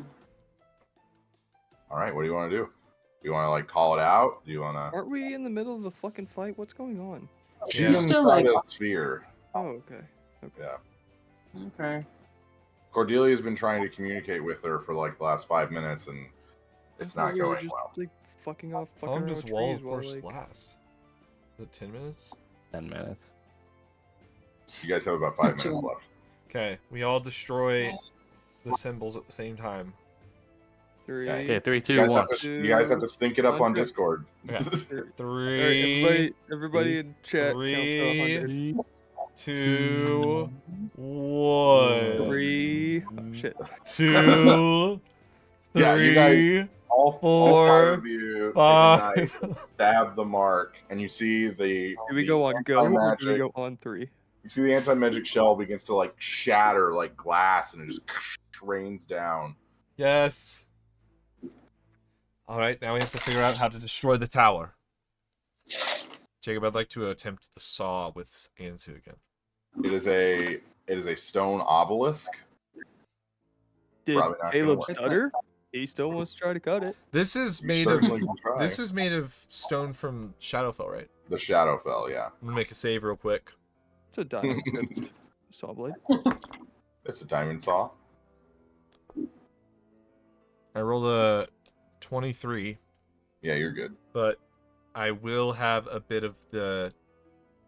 All right, what do you want to do? Do you want to like call it out? Do you want to? Aren't we in the middle of a fucking fight? What's going on? She's He's in still, like- Trida's sphere. Oh, okay. Yeah. Okay. Cordelia's been trying to communicate with her for like the last 5 minutes, and it's I thought not we were going just, well. Like fucking off. How Fucking long around does with Wall of trees while, Course like, last? Is it 10 minutes? 10 minutes. You guys have about 5 Two. minutes left. Okay, we all destroy the symbols at the same time. 3. Okay, 3, 2, You guys, 1. you guys have to sync it up on 100. Discord. Okay. Alright, 3, everybody in chat count to 100. 2, 1. 3. Oh, shit. 2, Yeah, you guys- 3. all 4, 5 of you 5. take a knife, stab the mark, and you see the. Do we the go on go or do we anti-magic- go on 3? You see the anti-magic shell begins to like shatter like glass, and it just rains down. Yes. Alright, now we have to figure out how to destroy the tower. Jacob, I'd like to attempt the saw with Anzu again. It is a stone obelisk. Did Probably not gonna Caleb work. stutter? He still wants to try to cut it. This is You made of certainly can try. this is made of stone from Shadowfell, right? The Shadowfell, yeah. I'm gonna make a save real quick. It's a diamond. saw blade. It's a diamond saw. I rolled a 23, Yeah, you're good. but I will have a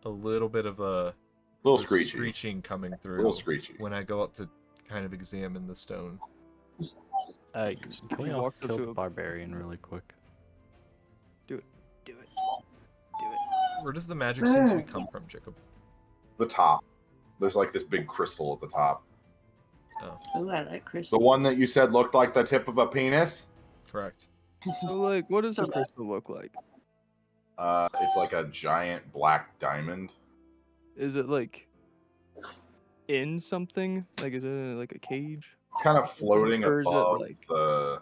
little bit of a Little the screechy. screeching coming through Little screechy. when I go up to kind of examine the stone. Can we all walked up kill to the a- barbarian really quick? Do it. Where does the magic seem to come from, Jacob? The top. There's like this big crystal at the top. Oh, Ooh, I like The crystal. one that you said looked like the tip of a penis? correct. So like, what does the Okay. crystal look like? It's like a giant black diamond. Is it like in something? Like, is it in, like a cage? It's kind of floating Or is it, above like- the.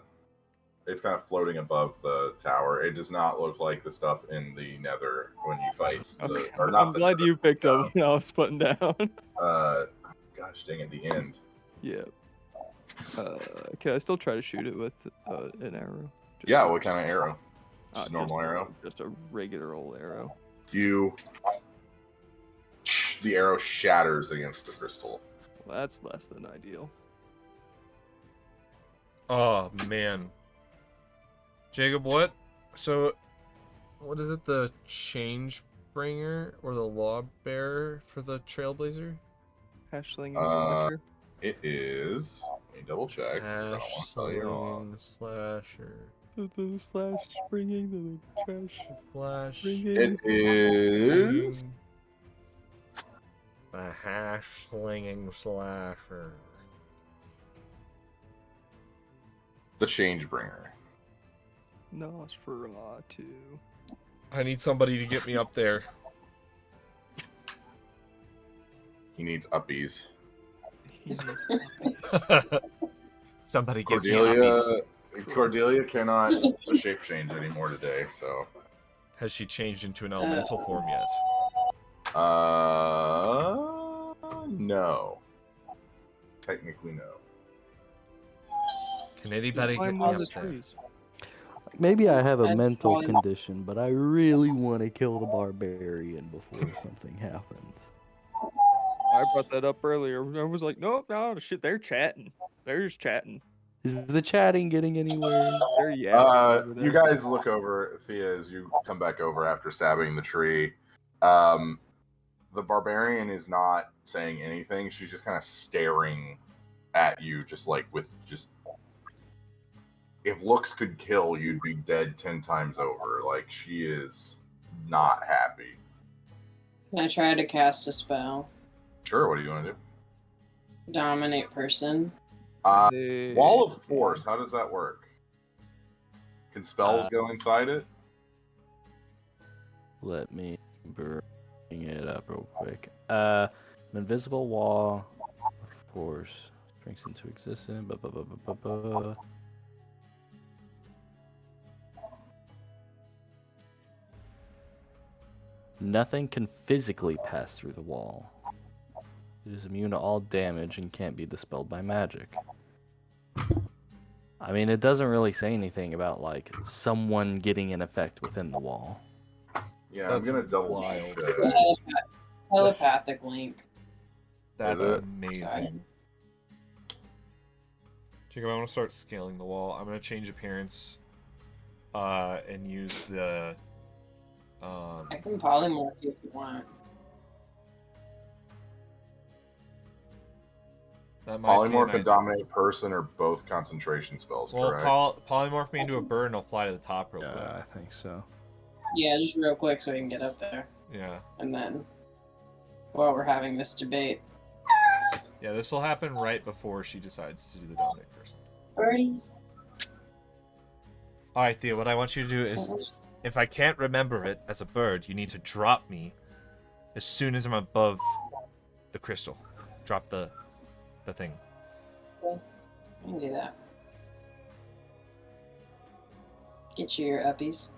It's kind of floating above the tower. It does not look like the stuff in the Nether when you fight. Okay. Or not I'm the glad Nether, you picked up what I was putting down. Gosh dang, at the end. Yeah. Can I still try to shoot it with an arrow? Just Yeah, a- what kind of arrow? Just a normal just arrow? Just a regular old arrow. The arrow shatters against the crystal. Well, that's less than ideal. Oh man, Jacob, what? So, what is it? The change bringer or the law bearer for the trailblazer? Hash slinging Uh, slasher. It is. Let me double check. 'cause I don't Hash want to tell you wrong. slasher. The slash bringing the trash. Slash. Bringing. It is. The hash slinging slasher. The Changebringer. Nosferatu. I need somebody to get me up there. He needs uppies. Somebody give me Cordelia. uppies. Cordelia cannot shape change anymore today, so. Has she changed into an elemental form yet? No. Technically, no. Can anybody get Climb me one of up the there? trees. Maybe I have a I'd mental probably- condition, but I really want to kill the barbarian before something happens. I brought that up earlier. I was like, nope, no, shit, they're chatting. They're just chatting. Is the chatting getting anywhere? They're yapping over You there. guys look over, Thea, as you come back over after stabbing the tree. The barbarian is not saying anything. She's just kind of staring at you, just like with just. If looks could kill, you'd be dead 10 times over. Like, she is not happy. Can I try to cast a spell? Sure, what do you want to do? Dominate person. Wall of Force, how does that work? Can spells go inside it? Let me bring it up real quick. An invisible wall of force springs into existence. Nothing can physically pass through the wall. It is immune to all damage and can't be dispelled by magic. I mean, it doesn't really say anything about, like, someone getting an effect within the wall. Yeah, That's I'm gonna double wild. check. Telepathic link. That's Is it? amazing. Jacob, I want to start scaling the wall. I'm going to change appearance and use the... I can polymorph you if you want. that might be an Polymorph and idea. Dominate Person are both concentration spells, Well, correct? polymorph me into a bird and I'll fly to the top real quick. I think so. Yeah, just real quick so we can get up there. Yeah. And then, while we're having this debate. Yeah, this will happen right before she decides to do the dominate person. Birdie. Alright, Thea, what I want you to do is, if I can't remember it as a bird, you need to drop me as soon as I'm above the crystal. Drop the thing. I can do that. Get you your uppies.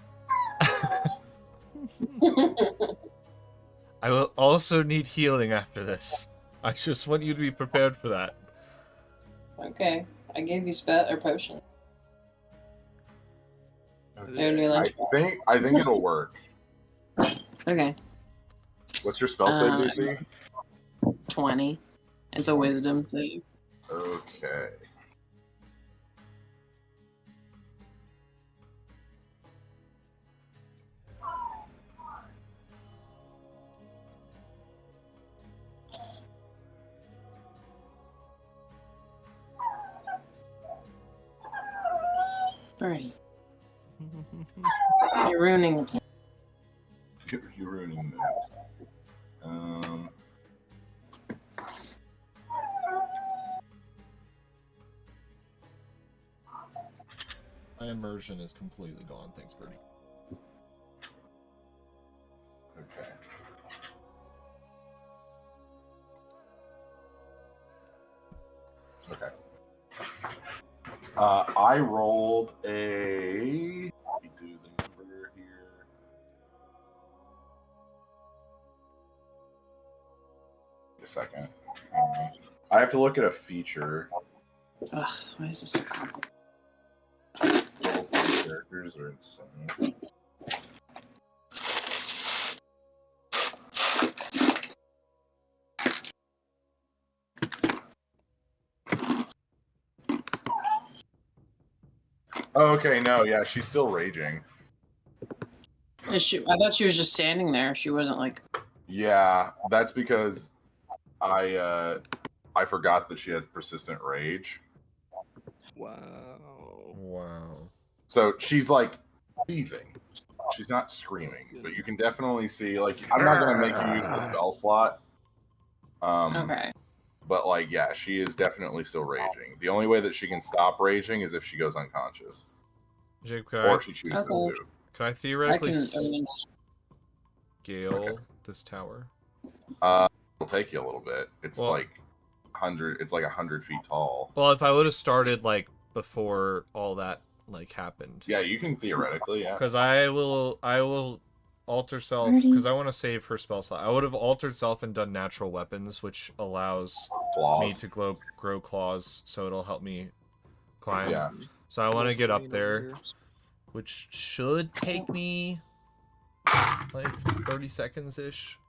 I will also need healing after this. I just want you to be prepared for that. Okay, I gave you spell or potion. They're in your I lunch box. think it'll work. Okay, What's your spell save, DC? 20. It's a wisdom save. Okay. Bernie. You're ruining the time. You're ruining the My immersion is completely gone. Thanks, Birdie. Okay. Okay. I rolled a. Let me do the number here. A second. I have to look at a feature. Ugh, why is this so complicated? Both my characters are insane. Oh, okay, no, yeah, she's still raging. Is she? I thought she was just standing there. She wasn't like. Yeah, that's because I forgot that she has persistent rage. Wow. Wow. So she's like seething. She's not screaming, but you can definitely see, like, I'm not gonna make you use the spell slot. Okay. But like, yeah, she is definitely still raging. The only way that she can stop raging is if she goes unconscious. Jacob, can Or she chooses Okay. to. I I theoretically can. scale this tower? It'll take you a little bit. It's Well- like 100. It's like 100 feet tall. Well, if I would have started like before all that like happened. Yeah, you can theoretically. Yeah. Because I will alter self because I want to save her spell slot. I would have altered self and done natural weapons, which allows me Claws. to grow claws, so it'll help me climb. Yeah. So I want to get up Wolverine there, over here. which should take me like 30 seconds ish.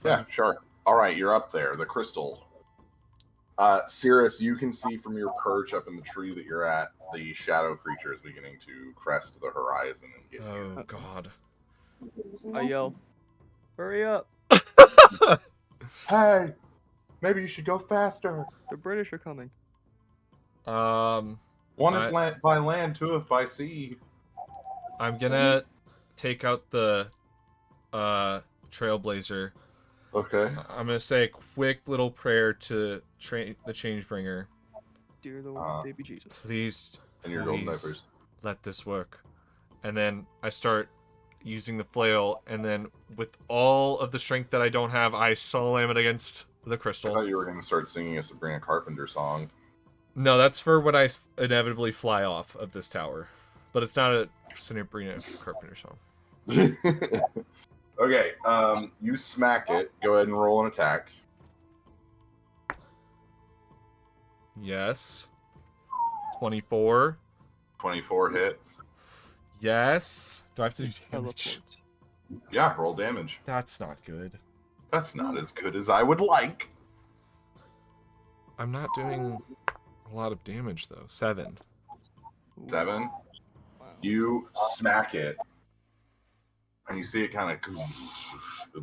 Yeah, sure. All right, you're up there. The crystal. Cirrus, you can see from your perch up in the tree that you're at, the shadow creature is beginning to crest the horizon and get you. Oh God. I yell, "Hurry up! Hey, maybe you should go faster. The British are coming." One if by land, two if by sea. I'm gonna take out the trailblazer. Okay. I'm gonna say a quick little prayer to the Changebringer. Dear Lord, baby Jesus. Please, And your golden please diapers. let this work. And then I start using the flail, and then with all of the strength that I don't have, I slam it against the I crystal. thought you were going to start singing a Sabrina Carpenter song. No, that's for when I inevitably fly off of this tower. But it's not a Sabrina Carpenter song. Okay, you smack it. Go ahead and roll an attack. Yes. 24. 24 hits. Yes. Do I have to do damage? Teleport. Yeah, roll damage. That's not good. That's not as good as I would like. I'm not doing a lot of damage, though. 7. 7. Wow. You smack it, and you see it kind of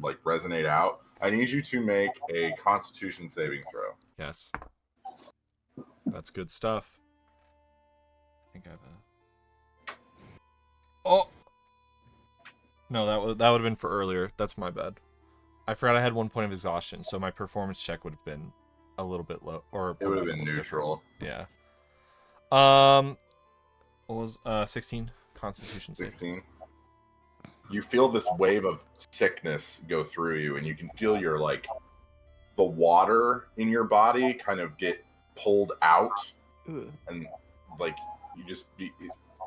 like resonate out. I need you to make a Constitution saving throw. Yes. That's good stuff. I think I have a... Oh! No, that would have been for earlier. That's my bad. I forgot I had 1 point of exhaustion, so my performance check would have been a little bit low. Or It would have been neutral. Yeah. What was 16 Constitution save? 16. You feel this wave of sickness go through you, and you can feel your like the water in your body kind of get pulled out, Ugh. and like you just be.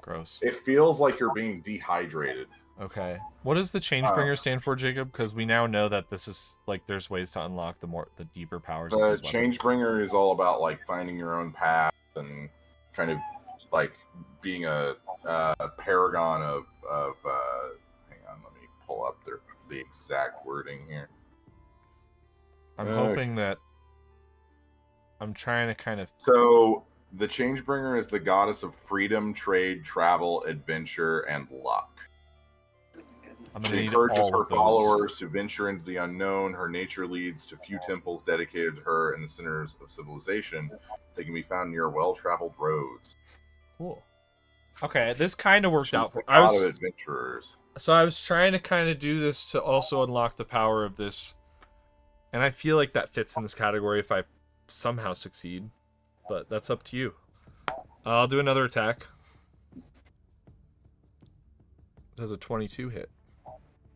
Gross. It feels like you're being dehydrated. Okay. What does the Changebringer stand for, Jacob? Because we now know that this is like there's ways to unlock the deeper powers. The of these weapons. Changebringer is all about like finding your own path and kind of like being a paragon of hang on, let me pull up the exact wording here. I'm Okay. hoping that I'm trying to kind of. So the Changebringer is the goddess of freedom, trade, travel, adventure, and luck. I'm gonna She need encourages all her of those. followers to venture into the unknown. Her nature leads to few temples dedicated to her in the centers of civilization. They can be found near well-traveled roads. Cool. Okay, this kind of worked She's out for. a lot of adventurers. So I was trying to kind of do this to also unlock the power of this, and I feel like that fits in this category if I somehow succeed, but that's up to you. I'll do another attack. Does a 22 hit?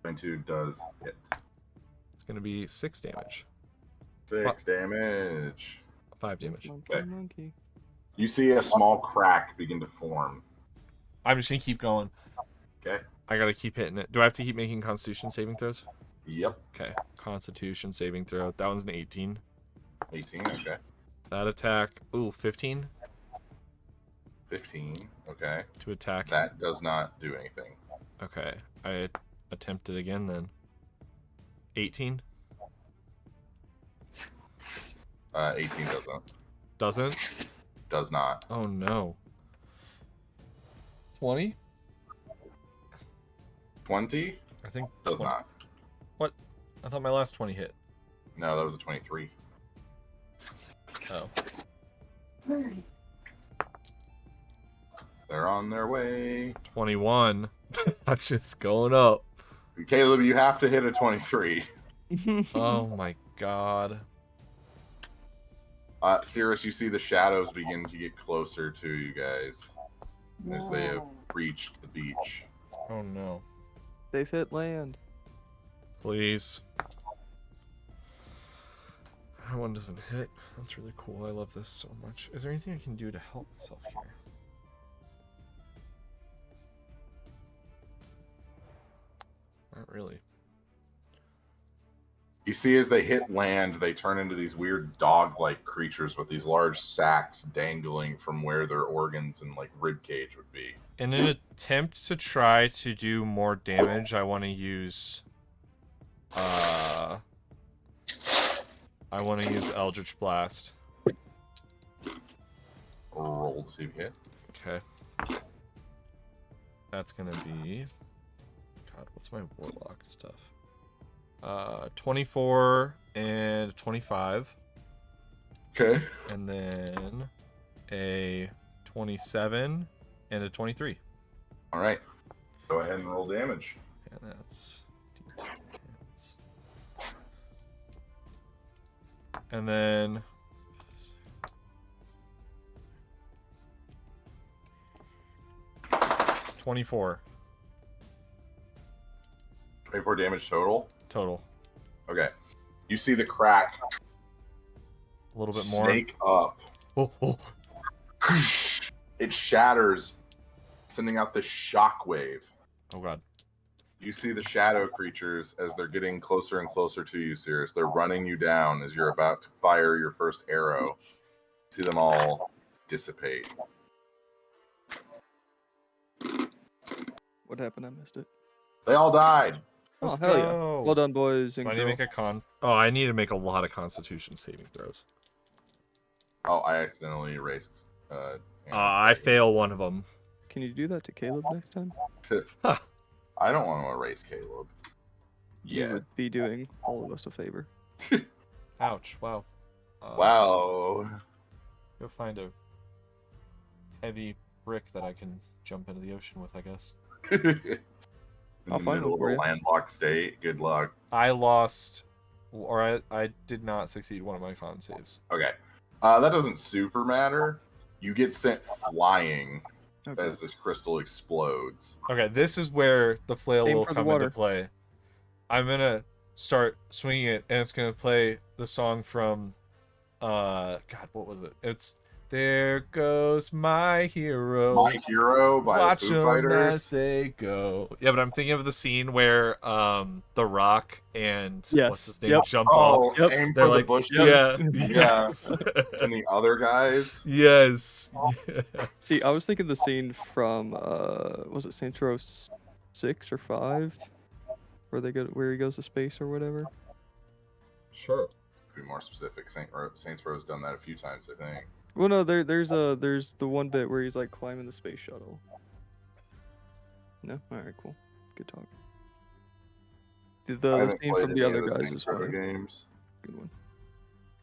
22 does hit. It's gonna be 6 damage. 6 damage. 5 damage. Monkey, Okay. monkey. You see a small crack begin to form. I'm just gonna keep going. Okay. I gotta keep hitting it. Do I have to keep making Constitution saving throws? Yep. Okay. Constitution saving throw. That one's an 18. 18. Okay. That attack. Ooh, 15 15. Okay. to attack. That does not do anything. Okay. I attempt it again then. 18 18 doesn't. doesn't. Does not. Oh no. 20? 20 I think does 20. not. What? I thought my last 20 hit. No, that was a 23. Oh. They're on their way. 21. I'm just going up. Caleb, you have to hit a 23. Oh my god. Cirrus, you see the shadows begin to get closer to you guys as they have reached the beach. Oh no. They've hit land. Please. That one doesn't hit. That's really cool. I love this so much. Is there anything I can do to help myself here? Not really. You see, as they hit land, they turn into these weird dog-like creatures with these large sacks dangling from where their organs and like rib cage would be. In an attempt to try to do more damage, I want to use Eldritch Blast. Roll to see if you hit. Okay. That's gonna be, God, what's my warlock stuff? 24 and 25. Okay. And then a 27 and a 23. All right. Go ahead and roll damage. And that's D10s. And then 24 24 damage total. total. Okay. You see the crack A little bit more. snake up. Oh, oh. It shatters, sending out this shockwave. Oh god. You see the shadow creatures as they're getting closer and closer to you, Cirrus. They're running you down as you're about to fire your first arrow. You see them all dissipate. What happened? I missed it. They all died. Oh, Let's hell yeah. go. Well done, boys and Do I need to girl. make a con? Oh, I need to make a lot of Constitution saving throws. Oh, I accidentally erased. I fail one of them. Can you do that to Caleb next time? I don't want to erase Caleb. You Yeah. would be doing all of us a favor. Ouch! Wow. Wow. Go find a heavy brick that I can jump into the ocean with, I guess. In I'll the find middle one of for a you. landlocked state. Good luck. I lost, or I did not succeed one of my con saves. Okay. That doesn't super matter. You get sent flying Okay. as this crystal explodes. Okay, this is where the flail Aim will for the come water. into play. I'm gonna start swinging it, and it's gonna play the song from, God, what was it? It's There Goes My Hero. My Hero by Watch the Foo 'em Fighters. as they go. Yeah, but I'm thinking of the scene where The Rock and Yes, what's his name yep. jump Oh, off. Yep. aim They're for the like, bushes. yeah, Yeah. yes, And the other guys. yes. See, I was thinking the scene from was it Saints Row 6 or 5, where he goes to space or whatever. Sure. be more specific. Saints Row's done that a few times, I think. Well, no, there's the one bit where he's like climbing the space shuttle. No, all right, cool, good talk. I The haven't scene played from the any other of the guys Saints is Row funny. games. Good one.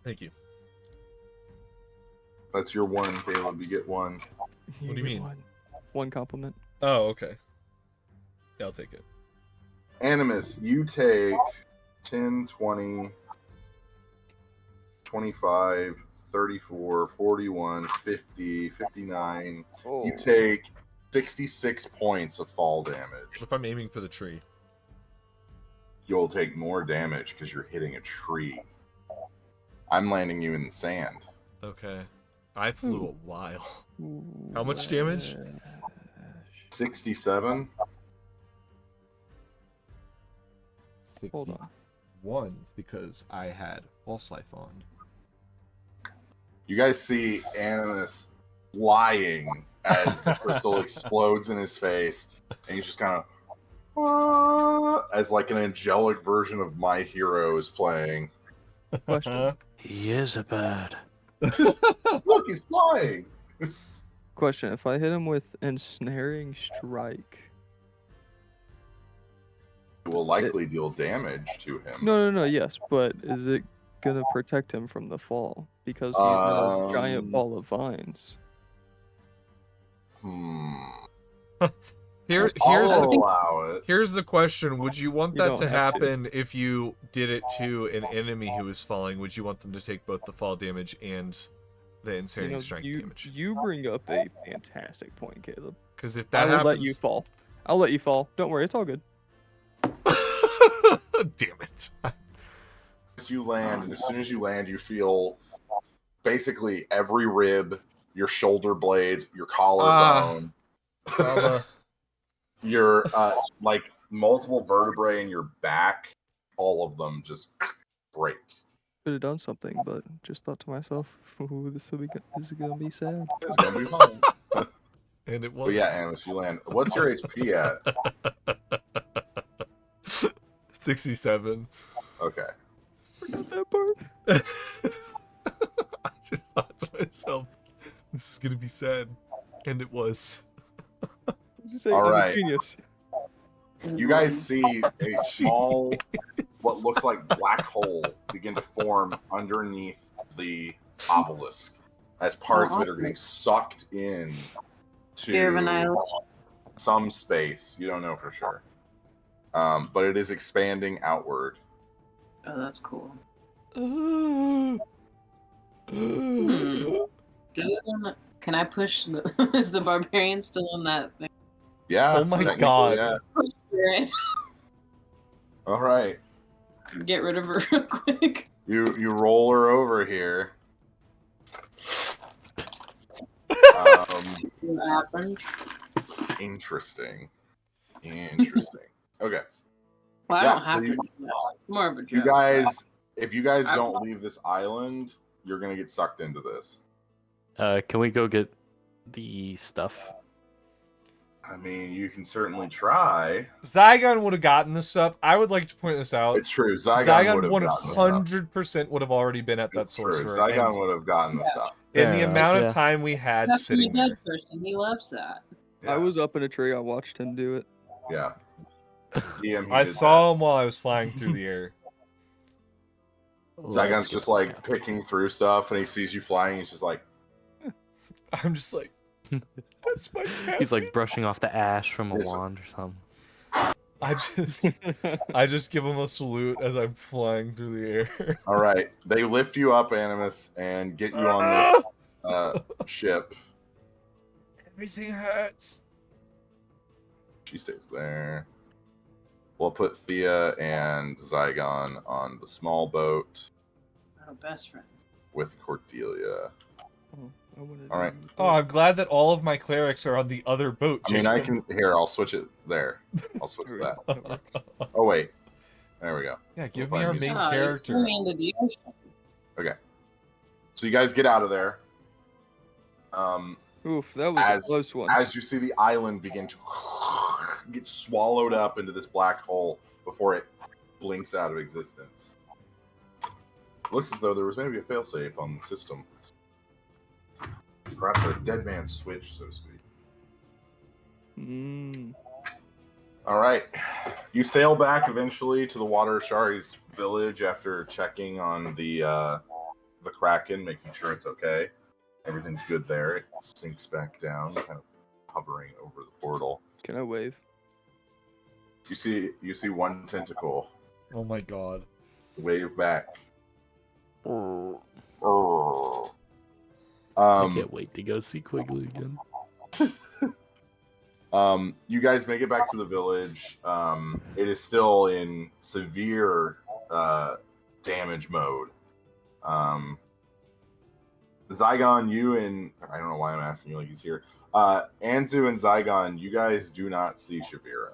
Thank you. That's your one, Caleb. You get one. What do you mean? One compliment. Oh, okay. Yeah, I'll take it. Animus, you take 10, 20, 25, 34, 41, 50, 59. Oh. You take 66 points of fall damage. What if I'm aiming for the tree? You'll take more damage because you're hitting a tree. I'm landing you in the sand. Okay. I flew Ooh. a while. Ooh, How much damage? 67. Hold on. 61 because I had false life on. You guys see Animus lying as the crystal explodes in his face, and he's just kind of as like an angelic version of My Hero is playing. Question. He is a bird. Look, he's flying. Question: if I hit him with ensnaring strike, It will likely deal damage to him. no, yes, but is it gonna protect him from the fall because he's in a giant ball of vines? Here's I'll allow it. here's the question: would you want You that don't to have to. happen if you did it to an enemy who was falling? Would you want them to take both the fall damage and the ensnaring strike damage? You bring up a fantastic point, Caleb. Because if I that will happens, let you fall. I'll let you fall. Don't worry, it's all good. Damn it! As you land, and as soon as you land, you feel basically every rib, your shoulder blades, your collarbone, your like multiple vertebrae in your back, all of them just break. Could have done something, but just thought to myself, "Ooh, this is gonna be sad." It's gonna be fun. And it was. But yeah, Animus, you land. What's your HP at? 67. Okay. Forgot that part. I just thought to myself, this is gonna be sad, and it was. Just say, All I'm a right. genius. You guys see a small, what looks like black hole begin to form underneath the obelisk as parts of it are getting sucked in Fear of to annihilation. some space. You don't know for sure. But it is expanding outward. Oh, that's cool. Hmm. Can I push the... Is the barbarian still in that thing? Yeah. Oh my technically, God. Yeah. Push it. All right. Get rid of her real quick. You roll her over here. What happened? Interesting. Okay. Well, I Yeah, don't so have you- to do that. It's more of a You joke. guys, if you guys I- don't leave this island, you're gonna get sucked into this. Can we go get the stuff? I mean, you can certainly try. Zygon would have gotten this stuff. I would like to point this out. It's true. Zygon Zygon would have gotten the stuff. 100% would have already been at that It's true. sorcerer. Zygon And, would have gotten the stuff. and Fair the enough, amount yeah. of time we had That's from a sitting there. dead person. He loves that. Yeah. I was up in a tree. I watched him do it. Yeah. DM, he I did saw him while I was flying through the air. that. Zygon's just like picking through stuff, and he sees you flying. He's just like, I'm just like, that's my cat. He's like brushing off the ash from a Yes. wand or something. I just give him a salute as I'm flying through the air. all right. They lift you up, Animus, and get you on this ship. Everything hurts. She stays there. We'll put Thea and Zygon on the small boat Oh, best friends. with Cordelia. Oh, I wanted All right. to- Oh, I'm glad that all of my clerics are on the other boat. I mean, I Jacob. can. Here, I'll switch it there. I'll switch There we that. go. That works. Oh, wait. There we go. Yeah, give We'll me our find main music. Oh, you character. threw me into the ocean. So you guys get out of there. Oof, that was As- a close one. As you see the island begin to get swallowed up into this black hole before it blinks out of existence. looks as though there was maybe a failsafe on the system. Perhaps a dead man's switch, so to speak. All right. You sail back eventually to the Water Ashari's village after checking on the Kraken, making sure it's okay. Everything's good there. It sinks back down, kind of hovering over the portal. Can I wave? You see one tentacle Oh my god. wave back. I Um, can't wait to go see Quigley again. you guys make it back to the village. It is still in severe damage mode. Zygon, you and I don't know why I'm asking you like he's here. Anzu and Zygon, you guys do not see Shavira.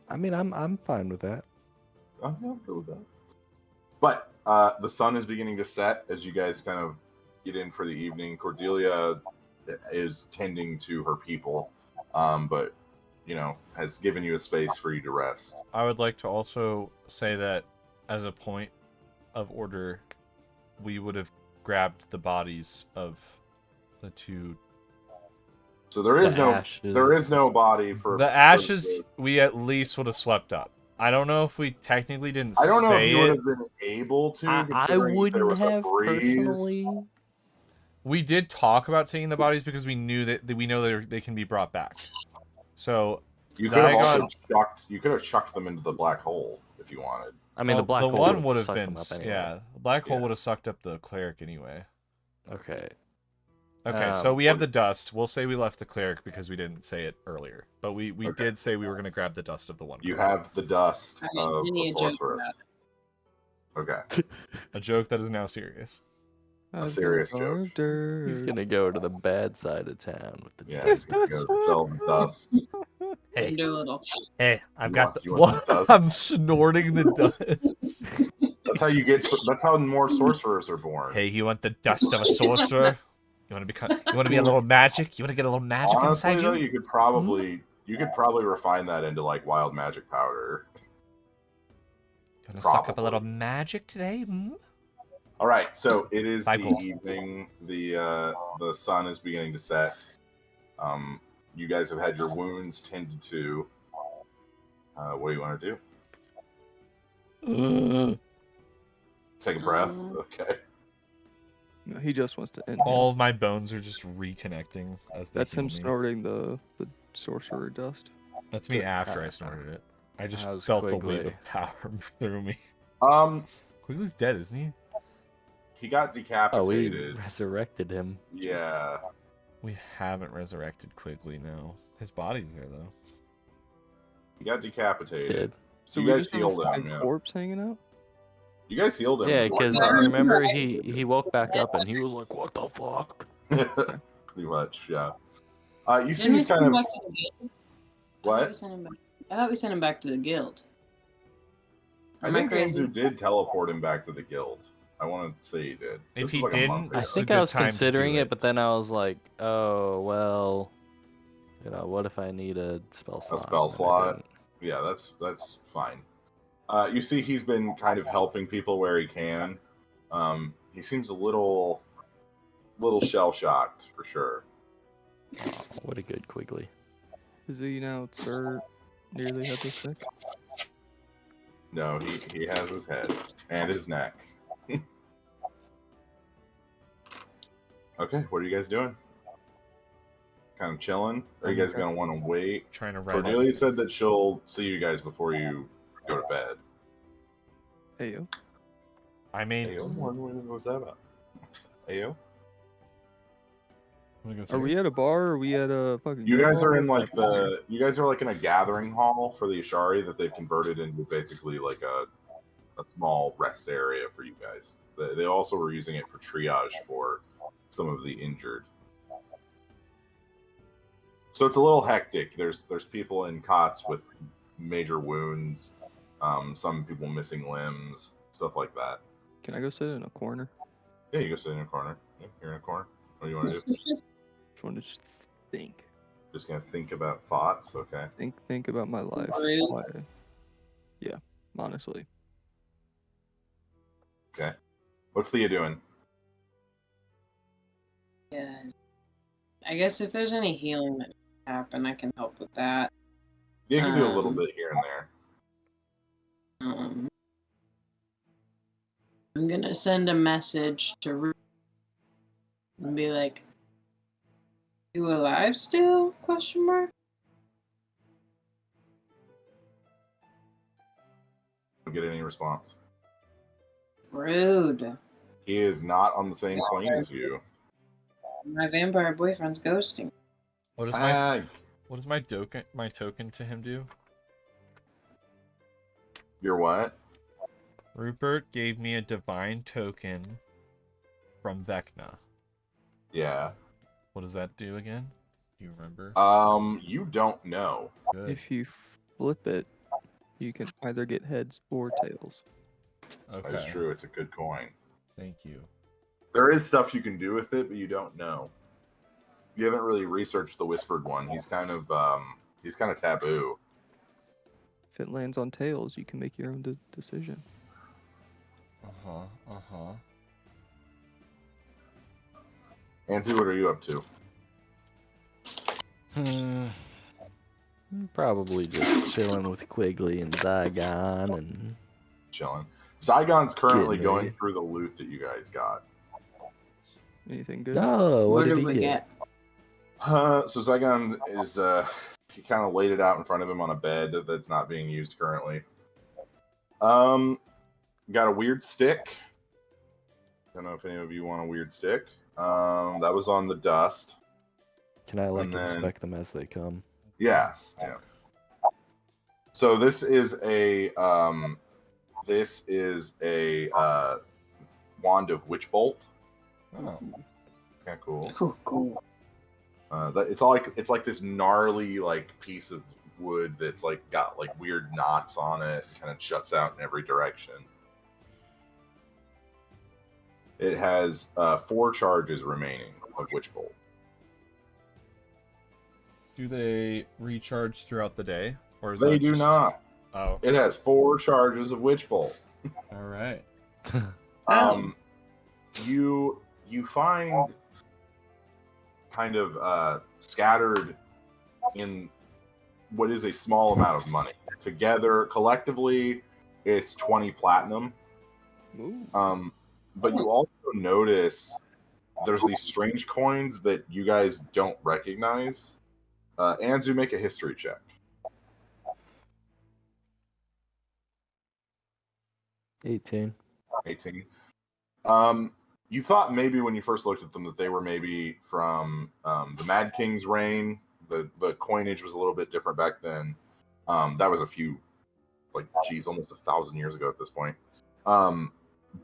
I mean, I'm fine with that. Oh, yeah, I'm good with that. But the sun is beginning to set as you guys kind of get in for the evening. Cordelia is tending to her people, but has given you a space for you to rest. I would like to also say that, as a point of order, we would have grabbed the bodies of the two. So there is no body for the ashes. We at least would have swept up. I don't know if we technically didn't. I don't know if say you would it. have been able to. I considering there wouldn't was a have breeze. personally. We did talk about taking the bodies because we knew that we know they can be brought back. So You could have also Zygon, you could have chucked them into the black hole if you wanted. I mean, the black hole one would have sucked been them up anyway. yeah. The black hole Yeah. would have sucked up the cleric anyway. Okay. Okay, so we have what- the dust. We'll say we left the cleric because we didn't say it earlier, but we Okay. did say we were going to grab the dust of the one. You girl. have the dust I of mean, the you need a joke sorceress. about Okay. A joke that is now serious. A serious joke. He's gonna go to the bad side of town with the Yeah, he's gonna go sell the dust. Hey, Do a little. hey, I've You got want- the you want some dust? I'm snorting the dust. That's how you get. That's how more sorcerers are born. Hey, you want the dust of a sorcerer? You want to be a little magic? You want to get a little magic Honestly, inside though, you? you could probably refine that into like wild magic powder. You want to suck up a probably. little magic today? Hmm? All right, so it is the Bible. evening. The sun is beginning to set. You guys have had your wounds tended to. What do you want to do? Take a breath. Okay. No, he just wants to end. All of my bones are just reconnecting as they That's heal him me. snorting the sorcerer dust. That's me after I snorted it. I just How's felt the Quigley? wave of power through me. Quigley's dead, isn't he? He got Oh, we decapitated. resurrected him. Yeah. We haven't resurrected Quigley, no. His body's there, though. He got decapitated. Did. So You we guys just have a healed him, fucking yeah. corpse hanging out? You guys healed him. Yeah, before because you I died. remember he woke back up and he was like, "What the fuck?" Pretty much, yeah. You see Didn't we he's send kind him of back to the guild? what? I thought we sent him back to the guild. I Am I think crazy? Anzu did teleport him back to the guild. I want to say he did. If This he was like a month didn't, ago. I This is a think good I was time to considering do it, it. but then I was like, "Oh well, what if I need a spell slot?" spell And I slot? didn't. Yeah, that's fine. You see, he's been kind of helping people where he can. He seems a little shell shocked for sure. Oh, what a good Quigley. Is he now Sir nearly had this sick? No, he has his head and his neck. Okay, what are you guys doing? Kind of chilling? Or are you guys gonna want to wait? Trying to write Cordelia said that she'll see you guys before you go to bed. Hey yo. I mean, Ayo, what was that about? Ayo? I'm gonna go Are we at a bar or are we at a fucking You guys bar? are in like you guys are like in a gathering hall for the Ashari that they've converted into basically like a small rest area for you guys. They also were using it for triage for some of the injured. So it's a little hectic. There's people in cots with major wounds, some people missing limbs, stuff like that. Can I go sit in a corner? Yeah, you go sit in a corner. Yeah, you're in a corner. What do you want to do? Just want to just think. Just gonna think about thoughts. Okay. Think about my life. Rude. Why- Yeah, honestly. Okay. What's Thea doing? Yeah. I guess if there's any healing that can happen, I can help with that. You can do a little bit here and there. I'm gonna send a message to Ru and be like, "You alive still?" Question mark. Don't get any response. Rude. He is not on the same plane as you. My vampire boyfriend's ghosting. What does my token to him do? Your what? Rupert gave me a divine token from Vecna. Yeah. What does that do again? Do you remember? You don't know. Good. If you flip it, you can either get heads or tails. Okay. That's true. It's a good coin. Thank you. There is stuff you can do with it, but you don't know. You haven't really researched the whispered one. He's kind of taboo. If it lands on tails, you can make your own decision. Anzu, what are you up to? Probably just chilling with Quigley and Zygon and Chilling. Zygon's currently Getting going ready. through the loot that you guys got. Anything good? oh, what did we he get? So Zygon is he kind of laid it out in front of him on a bed that's not being used currently. Got a weird stick. Don't know if any of you want a weird stick. That was on the dust. Can I like And then- inspect them as they come? Yeah. So this is a wand of witch bolt. Oh. Kind of cool. Cool. It's like this gnarly like piece of wood that's like got like weird knots on it, kind of shuts out in every direction. It has 4 charges remaining of witch bolt. Do they recharge throughout the day, or is They that do just... not. Oh, It has 4 charges of witch bolt. all right. You find kind of scattered in what is a small amount of money. Together, collectively, it's 20 platinum. Ooh. But you also notice there's these strange coins that you guys don't recognize. Anzu, make a history check. 18. 18. You thought maybe when you first looked at them that they were maybe from the Mad King's reign. The coinage was a little bit different back then. That was a few, almost 1,000 years ago at this point.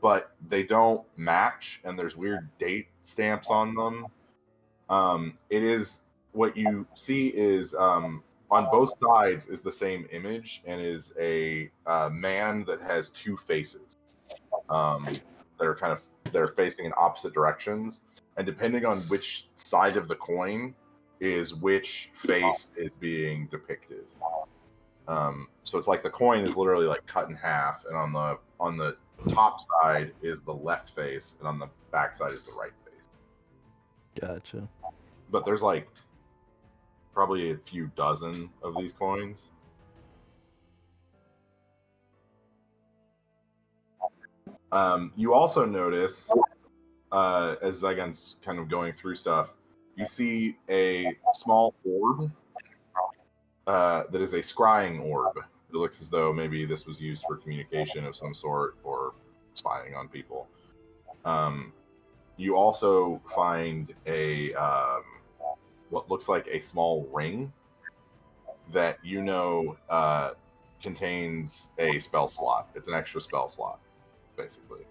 But they don't match, and there's weird date stamps on them. It is what you see is on both sides is the same image, and is a man that has 2 faces. They're facing in opposite directions, and depending on which side of the coin is which face is being depicted. So it's like the coin is literally like cut in half, and on the top side is the left face, and on the back side is the right face. Gotcha. But there's like probably a few dozen of these coins. You also notice, as Zygon's kind of going through stuff, you see a small orb that is a scrying orb. It looks as though maybe this was used for communication of some sort or spying on people. You also find a what looks like a small ring that contains a spell slot. It's an extra spell slot, basically. It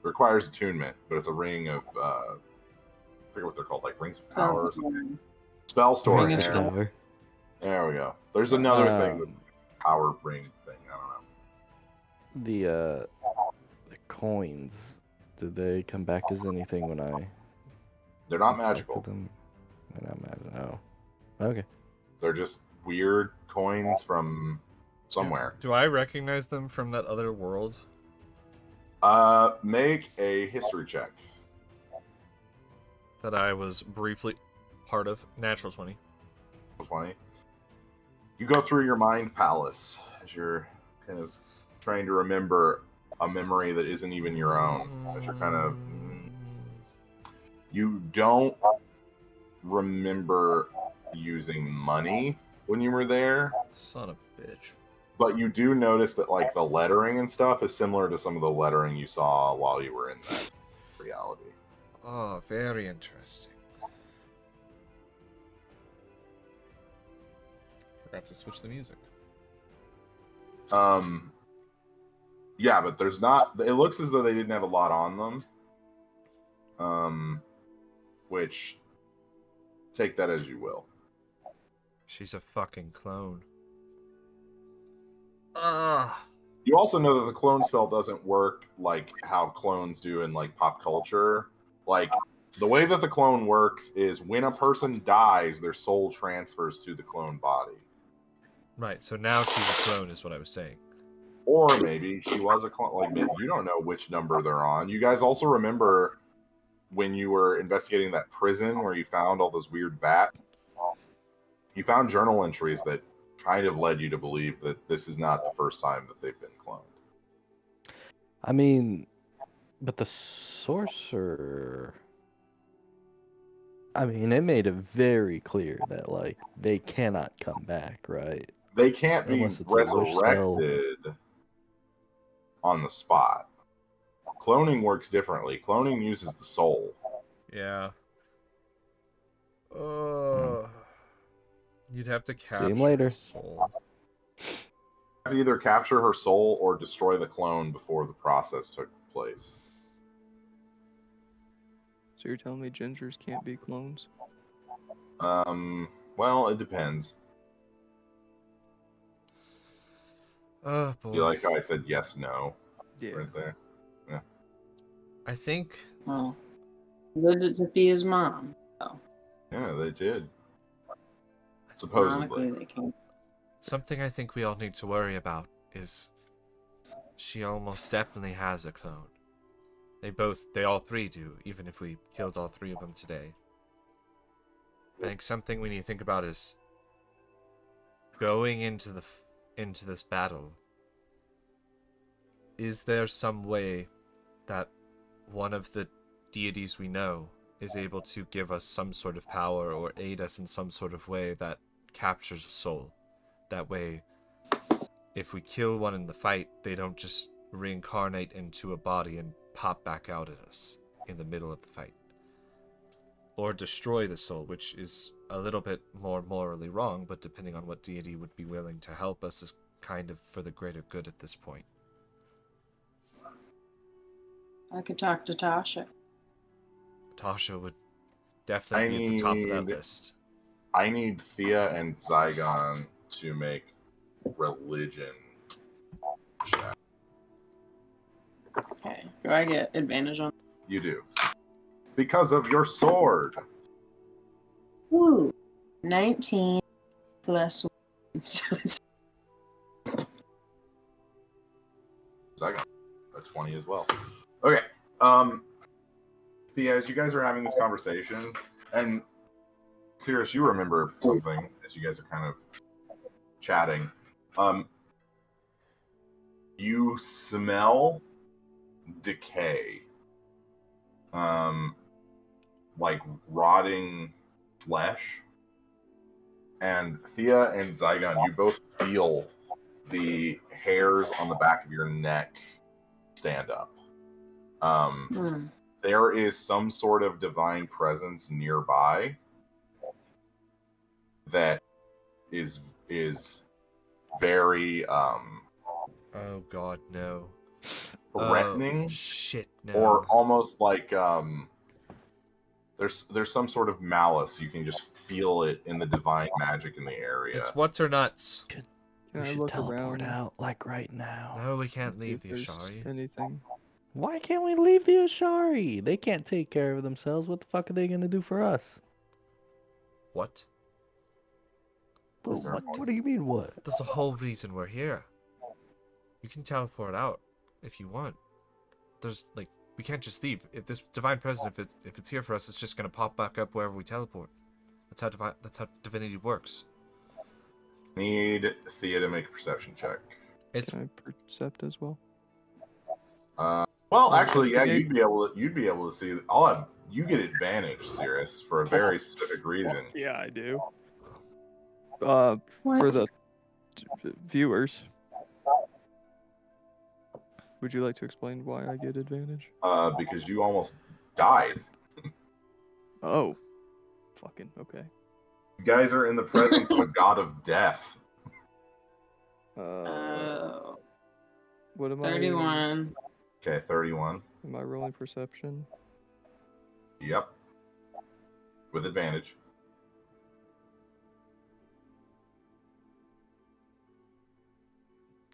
requires attunement, but it's a ring of I forget what they're called, like rings of power or something. Spell storage. Ring of Power. There we go. There's another thing with power ring thing. I don't know. The coins, did they come back as anything when I They're not inspected magical. them? They're not magical. Oh. Okay. They're just weird coins from somewhere. Do I recognize them from that other world? Make a history check. That I was briefly part of. Natural 20. 20. You go through your mind palace as you're kind of trying to remember a memory that isn't even your own. As you're kind of... You don't remember using money when you were there. Son of a bitch. But you do notice that, like, the lettering and stuff is similar to some of the lettering you saw while you were in that reality. Oh, very interesting. Forgot to switch the music. Yeah, but there's not... It looks as though they didn't have a lot on them. Which... Take that as you will. She's a fucking clone. Ugh. You also know that the clone spell doesn't work like how clones do in, like, pop culture. Like, the way that the clone works is when a person dies, their soul transfers to the clone body. Right, so now she's a clone is what I was saying. Or maybe she was a clone. Like, you don't know which number they're on. You guys also remember when you were investigating that prison where you found all those weird bats? You found journal entries that kind of led you to believe that this is not the first time that they've been cloned. I mean, but the sorcerer... I mean, it made it very clear that, like, they cannot come back, right? They can't be Unless it's a wish spell. resurrected on the spot. Cloning works differently. Cloning uses the soul. Yeah. You'd have to capture him later. her soul. You have to either capture her soul or destroy the clone before the process took place. So you're telling me gingers can't be clones? Well, it depends. Oh boy. You like how I said yes, no, Yeah. right there? Yeah. I think Well, lived it to Thea's mom. So Yeah, they did. ironically, Supposedly. they can't. something I think we all need to worry about is she almost definitely has a clone. They all three do, even if we killed all three of them today. I think something we need to think about is going into this battle. Is there some way that one of the deities we know is able to give us some sort of power or aid us in some sort of way that captures a soul? That way, if we kill one in the fight, they don't just reincarnate into a body and pop back out at us in the middle of the fight. Or destroy the soul, which is a little bit more morally wrong, but depending on what deity would be willing to help us is kind of for the greater good at this point. I could talk to Tasha. Tasha would definitely be at the top of that list. I need Thea and Zygon to make religion check. Okay. Do I get advantage on? You do. Because of your sword. Ooh, 19 plus 1. So it's Zygon. A 20 as well. Okay. Thea, as you guys are having this conversation, and Cirrus, you remember something as you guys are kind of chatting. You smell decay. Like rotting flesh. And Thea and Zygon, you both feel the hairs on the back of your neck stand up. There is some sort of divine presence nearby that is very Oh god, no. threatening, Shit, no. or almost like there's some sort of malice. You can just feel it in the divine magic in the area. It's what's or nuts. Can We I should look teleport around? out, like, right now. No, we can't See leave if the there's Ashari. anything. Why can't we leave the Ashari? They can't take care of themselves. What the fuck are they gonna do for us? What? What do you mean, what? That's the whole reason we're here. You can teleport out if you want. there's like we can't just leave. If this divine presence, if it's here for us, it's just gonna pop back up wherever we teleport. That's how divinity works. Need Thea to make a perception check. It's Can I percept as well? Well, actually, yeah, investigate? you'd be able to see. You get advantage, Cirrus, for a very specific reason. Yeah, I do. For What? the viewers, would you like to explain why I get advantage? Because you almost died. Oh, fucking okay. You guys are in the presence of a god of death. What am 31. Okay, 31. Am I rolling perception? Yep. With advantage.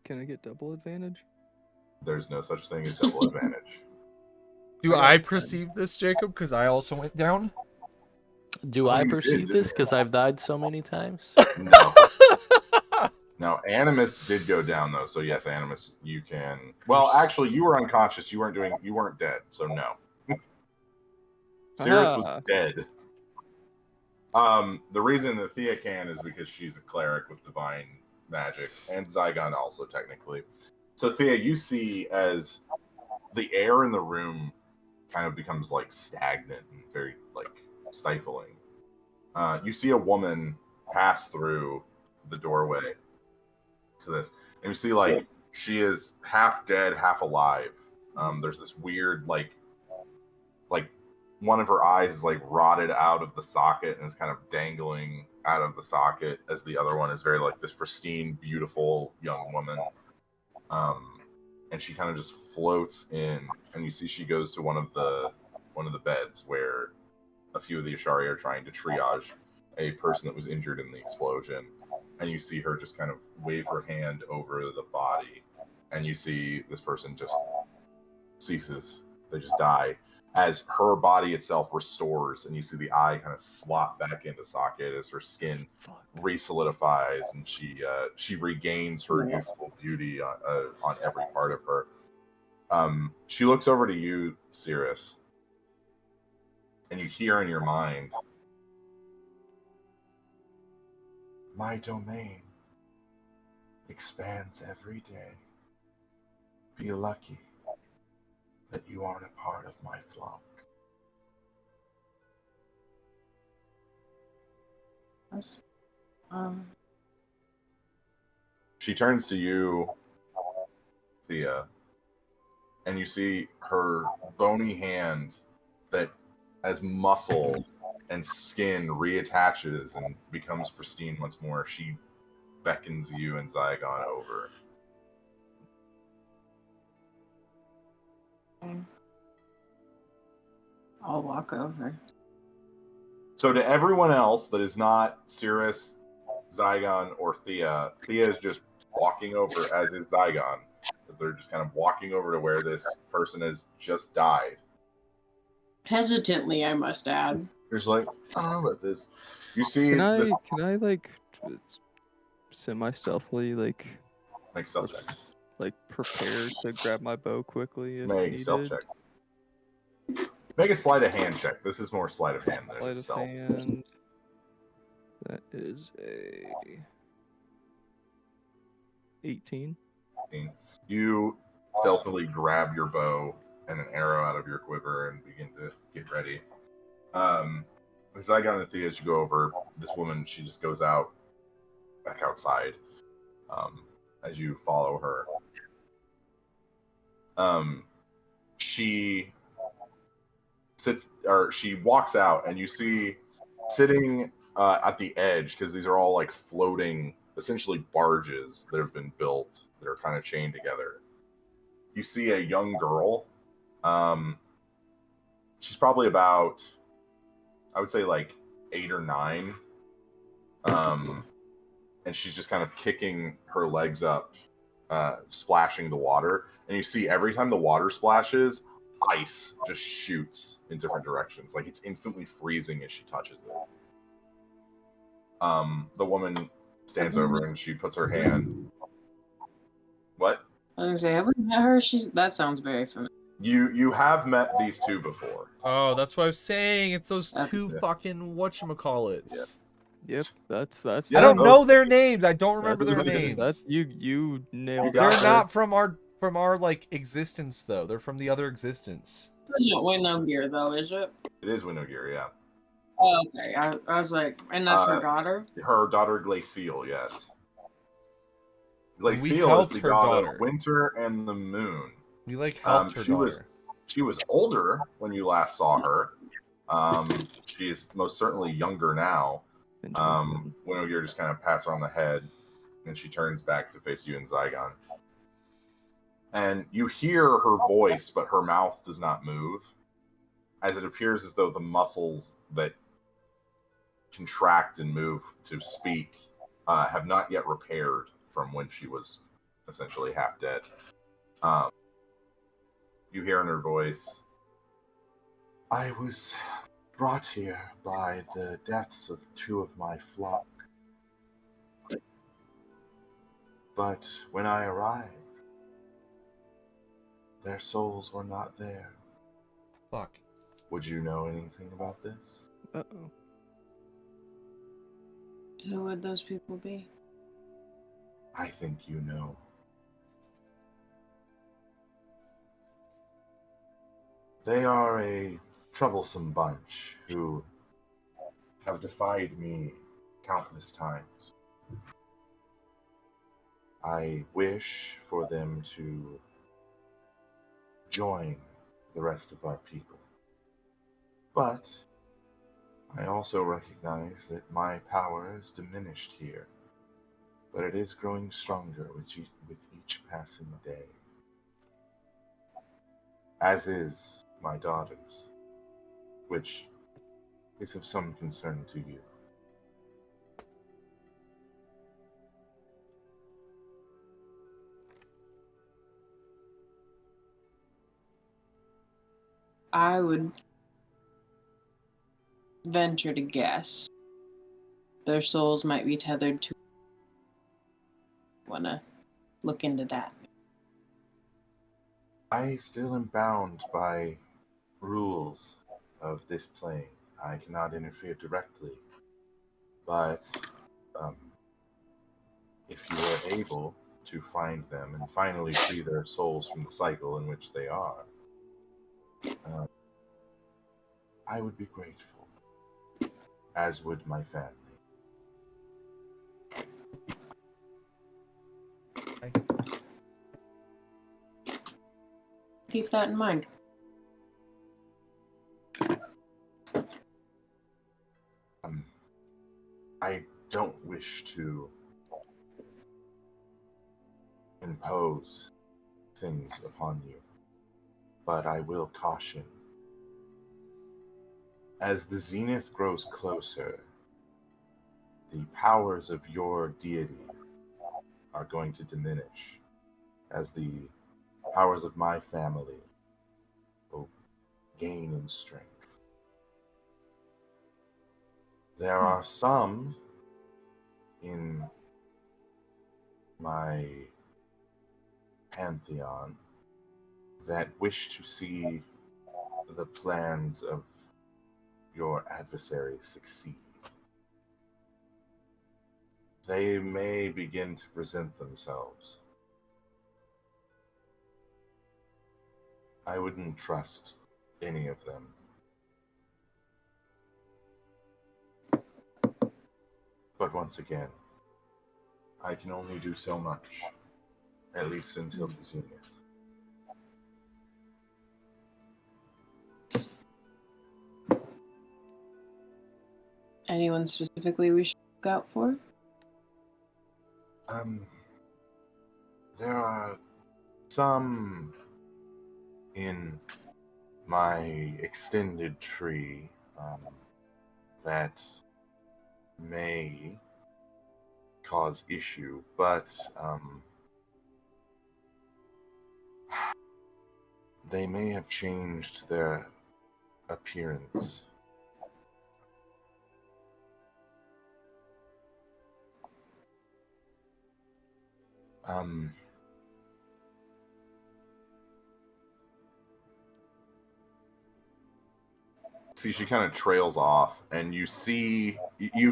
Can I get double advantage? There's no such thing as double advantage. Do I got I 10. perceive this, Jacob? Because I also went down. Do Oh, I you did, perceive didn't this you? because I've died so many times? No. No, Animus did go down though, so yes, Animus, you can. Well, actually, you were unconscious. You weren't dead, so no. Cirrus was dead. The reason that Thea can is because she's a cleric with divine magics, and Zygon also technically. So Thea, you see as the air in the room kind of becomes like stagnant and very like stifling. You see a woman pass through the doorway to this, and you see like she is half dead, half alive. There's this weird like one of her eyes is like rotted out of the socket and is kind of dangling out of the socket, as the other one is very like this pristine, beautiful young woman. And she kind of just floats in, and you see she goes to one of the beds where a few of the Ashari are trying to triage a person that was injured in the explosion. And you see her just kind of wave her hand over the body, and you see this person just ceases. They just die as her body itself restores, and you see the eye kind of slot back into socket as her skin re-solidifies, and she regains her youthful beauty on every part of her. She looks over to you, Cirrus, and you hear in your mind, "My domain expands every day. Be lucky that you aren't a part of my flock." She turns to you, Thea, and you see her bony hand that, as muscle and skin reattaches and becomes pristine once more, she beckons you and Zygon over. I'll walk over. So to everyone else that is not Cirrus, Zygon, or Thea is just walking over, as is Zygon, because they're just kind of walking over to where this person has just died. Hesitantly, I must add. There's like, I don't know about this. You see Can this. I like semi-stealthily like Make stealth check. like prepare to grab my bow quickly if Make needed? stealth check. Make a sleight of hand check. This is more sleight of hand than Sleight it's of stealth. hand. That is a 18. You stealthily grab your bow and an arrow out of your quiver and begin to get ready. As I got into Thea, as you go over, this woman, she just goes out, back outside, as you follow her. She sits, or she walks out, and you see sitting at the edge, because these are all like floating, essentially barges that have been built that are kind of chained together. You see a young girl. She's probably about, I would say, like 8 or 9. And she's just kind of kicking her legs up, splashing the water. And you see every time the water splashes, ice just shoots in different directions. Like it's instantly freezing as she touches it. The woman stands over and she puts her hand. What? I was gonna say, have we met her? That sounds very familiar. You have met these two before. Oh, that's what I was saying. It's those Okay. two fucking whatchamacallits. Yep, that's I Yeah, don't those- know their names. I don't remember that's, their names. That's you nailed it. got They're it. not from our like existence though. They're from the other existence. Isn't Winnow Gear though, is it? It is Winogir, yeah. Oh, okay. I was like, and that's her daughter. Her daughter Glacial, yes. We Glacial is helped the her god daughter. of winter and the moon. We like helped her daughter. She was older when you last saw her. She is most certainly younger now. Winogir just kind of pats her on the head, and she turns back to face you and Zygon. And you hear her voice, but her mouth does not move, as it appears as though the muscles that contract and move to speak have not yet repaired from when she was essentially half dead. You hear in her voice, I was brought here by the deaths of two of my flock. But when I arrived, their souls were not there. Fuck. Would you know anything about this? Uh-oh. Who would those people be? I think you know. They are a troublesome bunch who have defied me countless times. I wish for them to join the rest of our people. But I also recognize that my power is diminished here, but it is growing stronger with each passing day. As is my daughter's, which is of some concern to you. I would venture to guess their souls might be tethered to. Wanna look into that? I still am bound by rules of this plane. I cannot interfere directly, but if you are able to find them and finally free their souls from the cycle in which they are, I would be grateful, as would my family. Keep that in mind. I don't wish to impose things upon you, but I will caution. As the zenith grows closer, the powers of your deity are going to diminish, as the powers of my family will gain in strength. There are some in my pantheon that wish to see the plans of your adversary succeed. They may begin to present themselves. I wouldn't trust any of them. But once again, I can only do so much, at least until the zenith. Anyone specifically we should look out for? There are some in my extended tree that may cause issue, but they may have changed their appearance. See, she kind of trails off, and you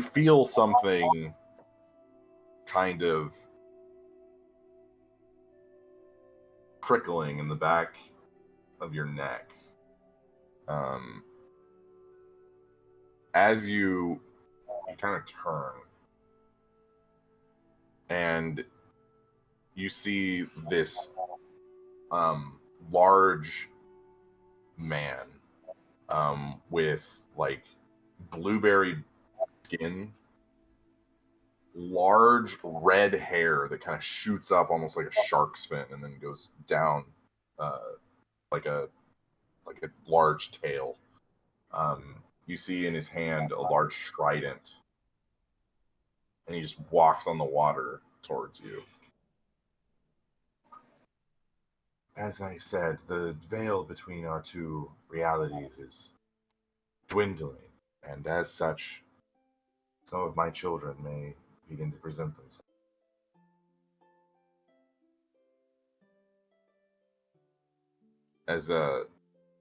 feel something kind of prickling in the back of your neck. As you kind of turn, and you see this large man with like blueberry skin, large red hair that kind of shoots up almost like a shark's fin and then goes down like a large tail. You see in his hand a large trident, and he just walks on the water towards you. As I said, the veil between our two realities is dwindling, and as such, some of my children may begin to present themselves.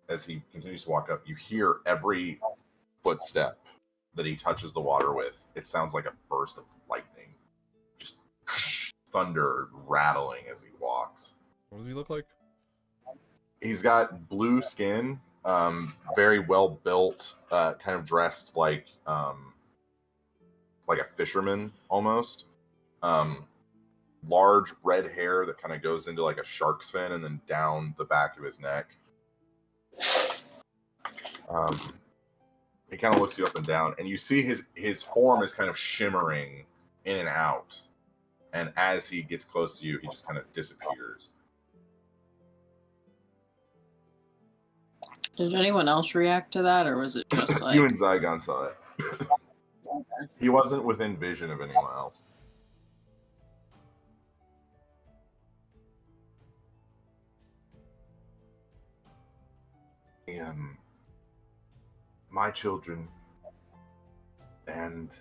As he continues to walk up, you hear every footstep that he touches the water with. It sounds like a burst of lightning, just thunder rattling as he walks. What does he look like? He's got blue skin, very well built, kind of dressed like a fisherman almost. Large red hair that kind of goes into like a shark's fin and then down the back of his neck. He kind of looks you up and down, and you see his form is kind of shimmering in and out. And as he gets close to you, he just kind of disappears. Did anyone else react to that, or was it just like You and Zygon saw it. He wasn't within vision of anyone else. My children and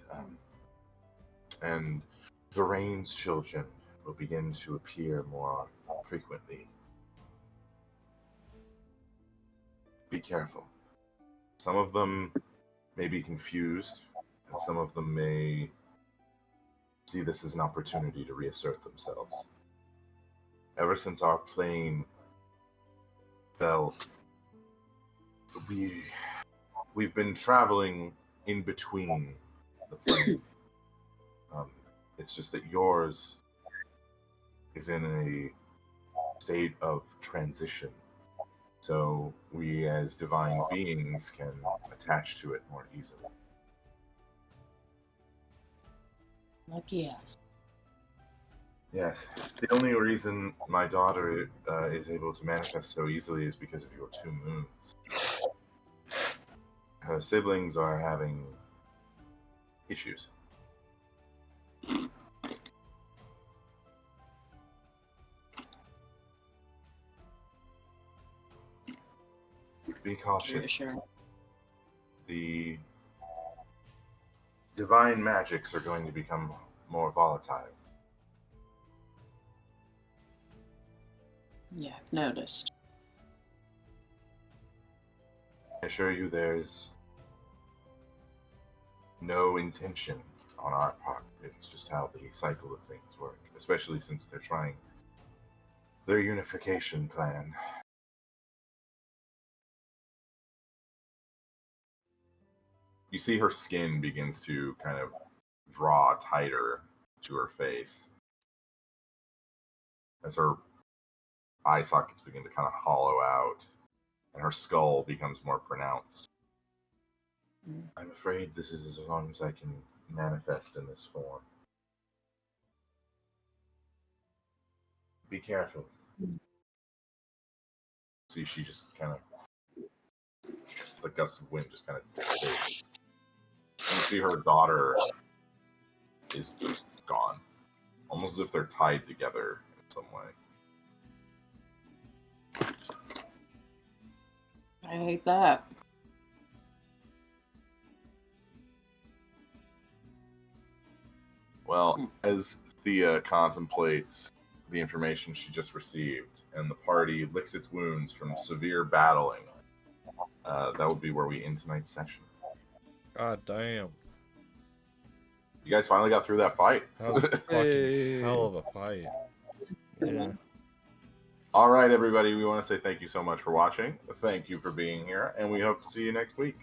Varane's children will begin to appear more frequently. Be careful. Some of them may be confused, and some of them may see this as an opportunity to reassert themselves. Ever since our plane fell, we've been traveling in between the planes. It's just that yours is in a state of transition. So we as divine beings can attach to it more easily. lucky us? Yes. The only reason my daughter is able to manifest so easily is because of your two moons. Her siblings are having issues. Be cautious. Sure. The divine magics are going to become more volatile. Yeah, I've noticed. I assure you there's no intention on our part. It's just how the cycle of things work, especially since they're trying their unification plan. You see her skin begins to kind of draw tighter to her face as her eye sockets begin to kind of hollow out and her skull becomes more pronounced. I'm afraid this is as long as I can manifest in this form. Be careful. See, she just kind of, the gust of wind just kind of dissipates. You see her daughter is just gone. Almost as if they're tied together in some way. I hate that. Well, as Thea contemplates the information she just received, and the party licks its wounds from severe battling, that would be where we end tonight's session. God damn. You guys finally got through that fight. That was a fucking Hey. hell of a fight. Yeah. All right, everybody. We want to say thank you so much for watching. Thank you for being here, and we hope to see you next week.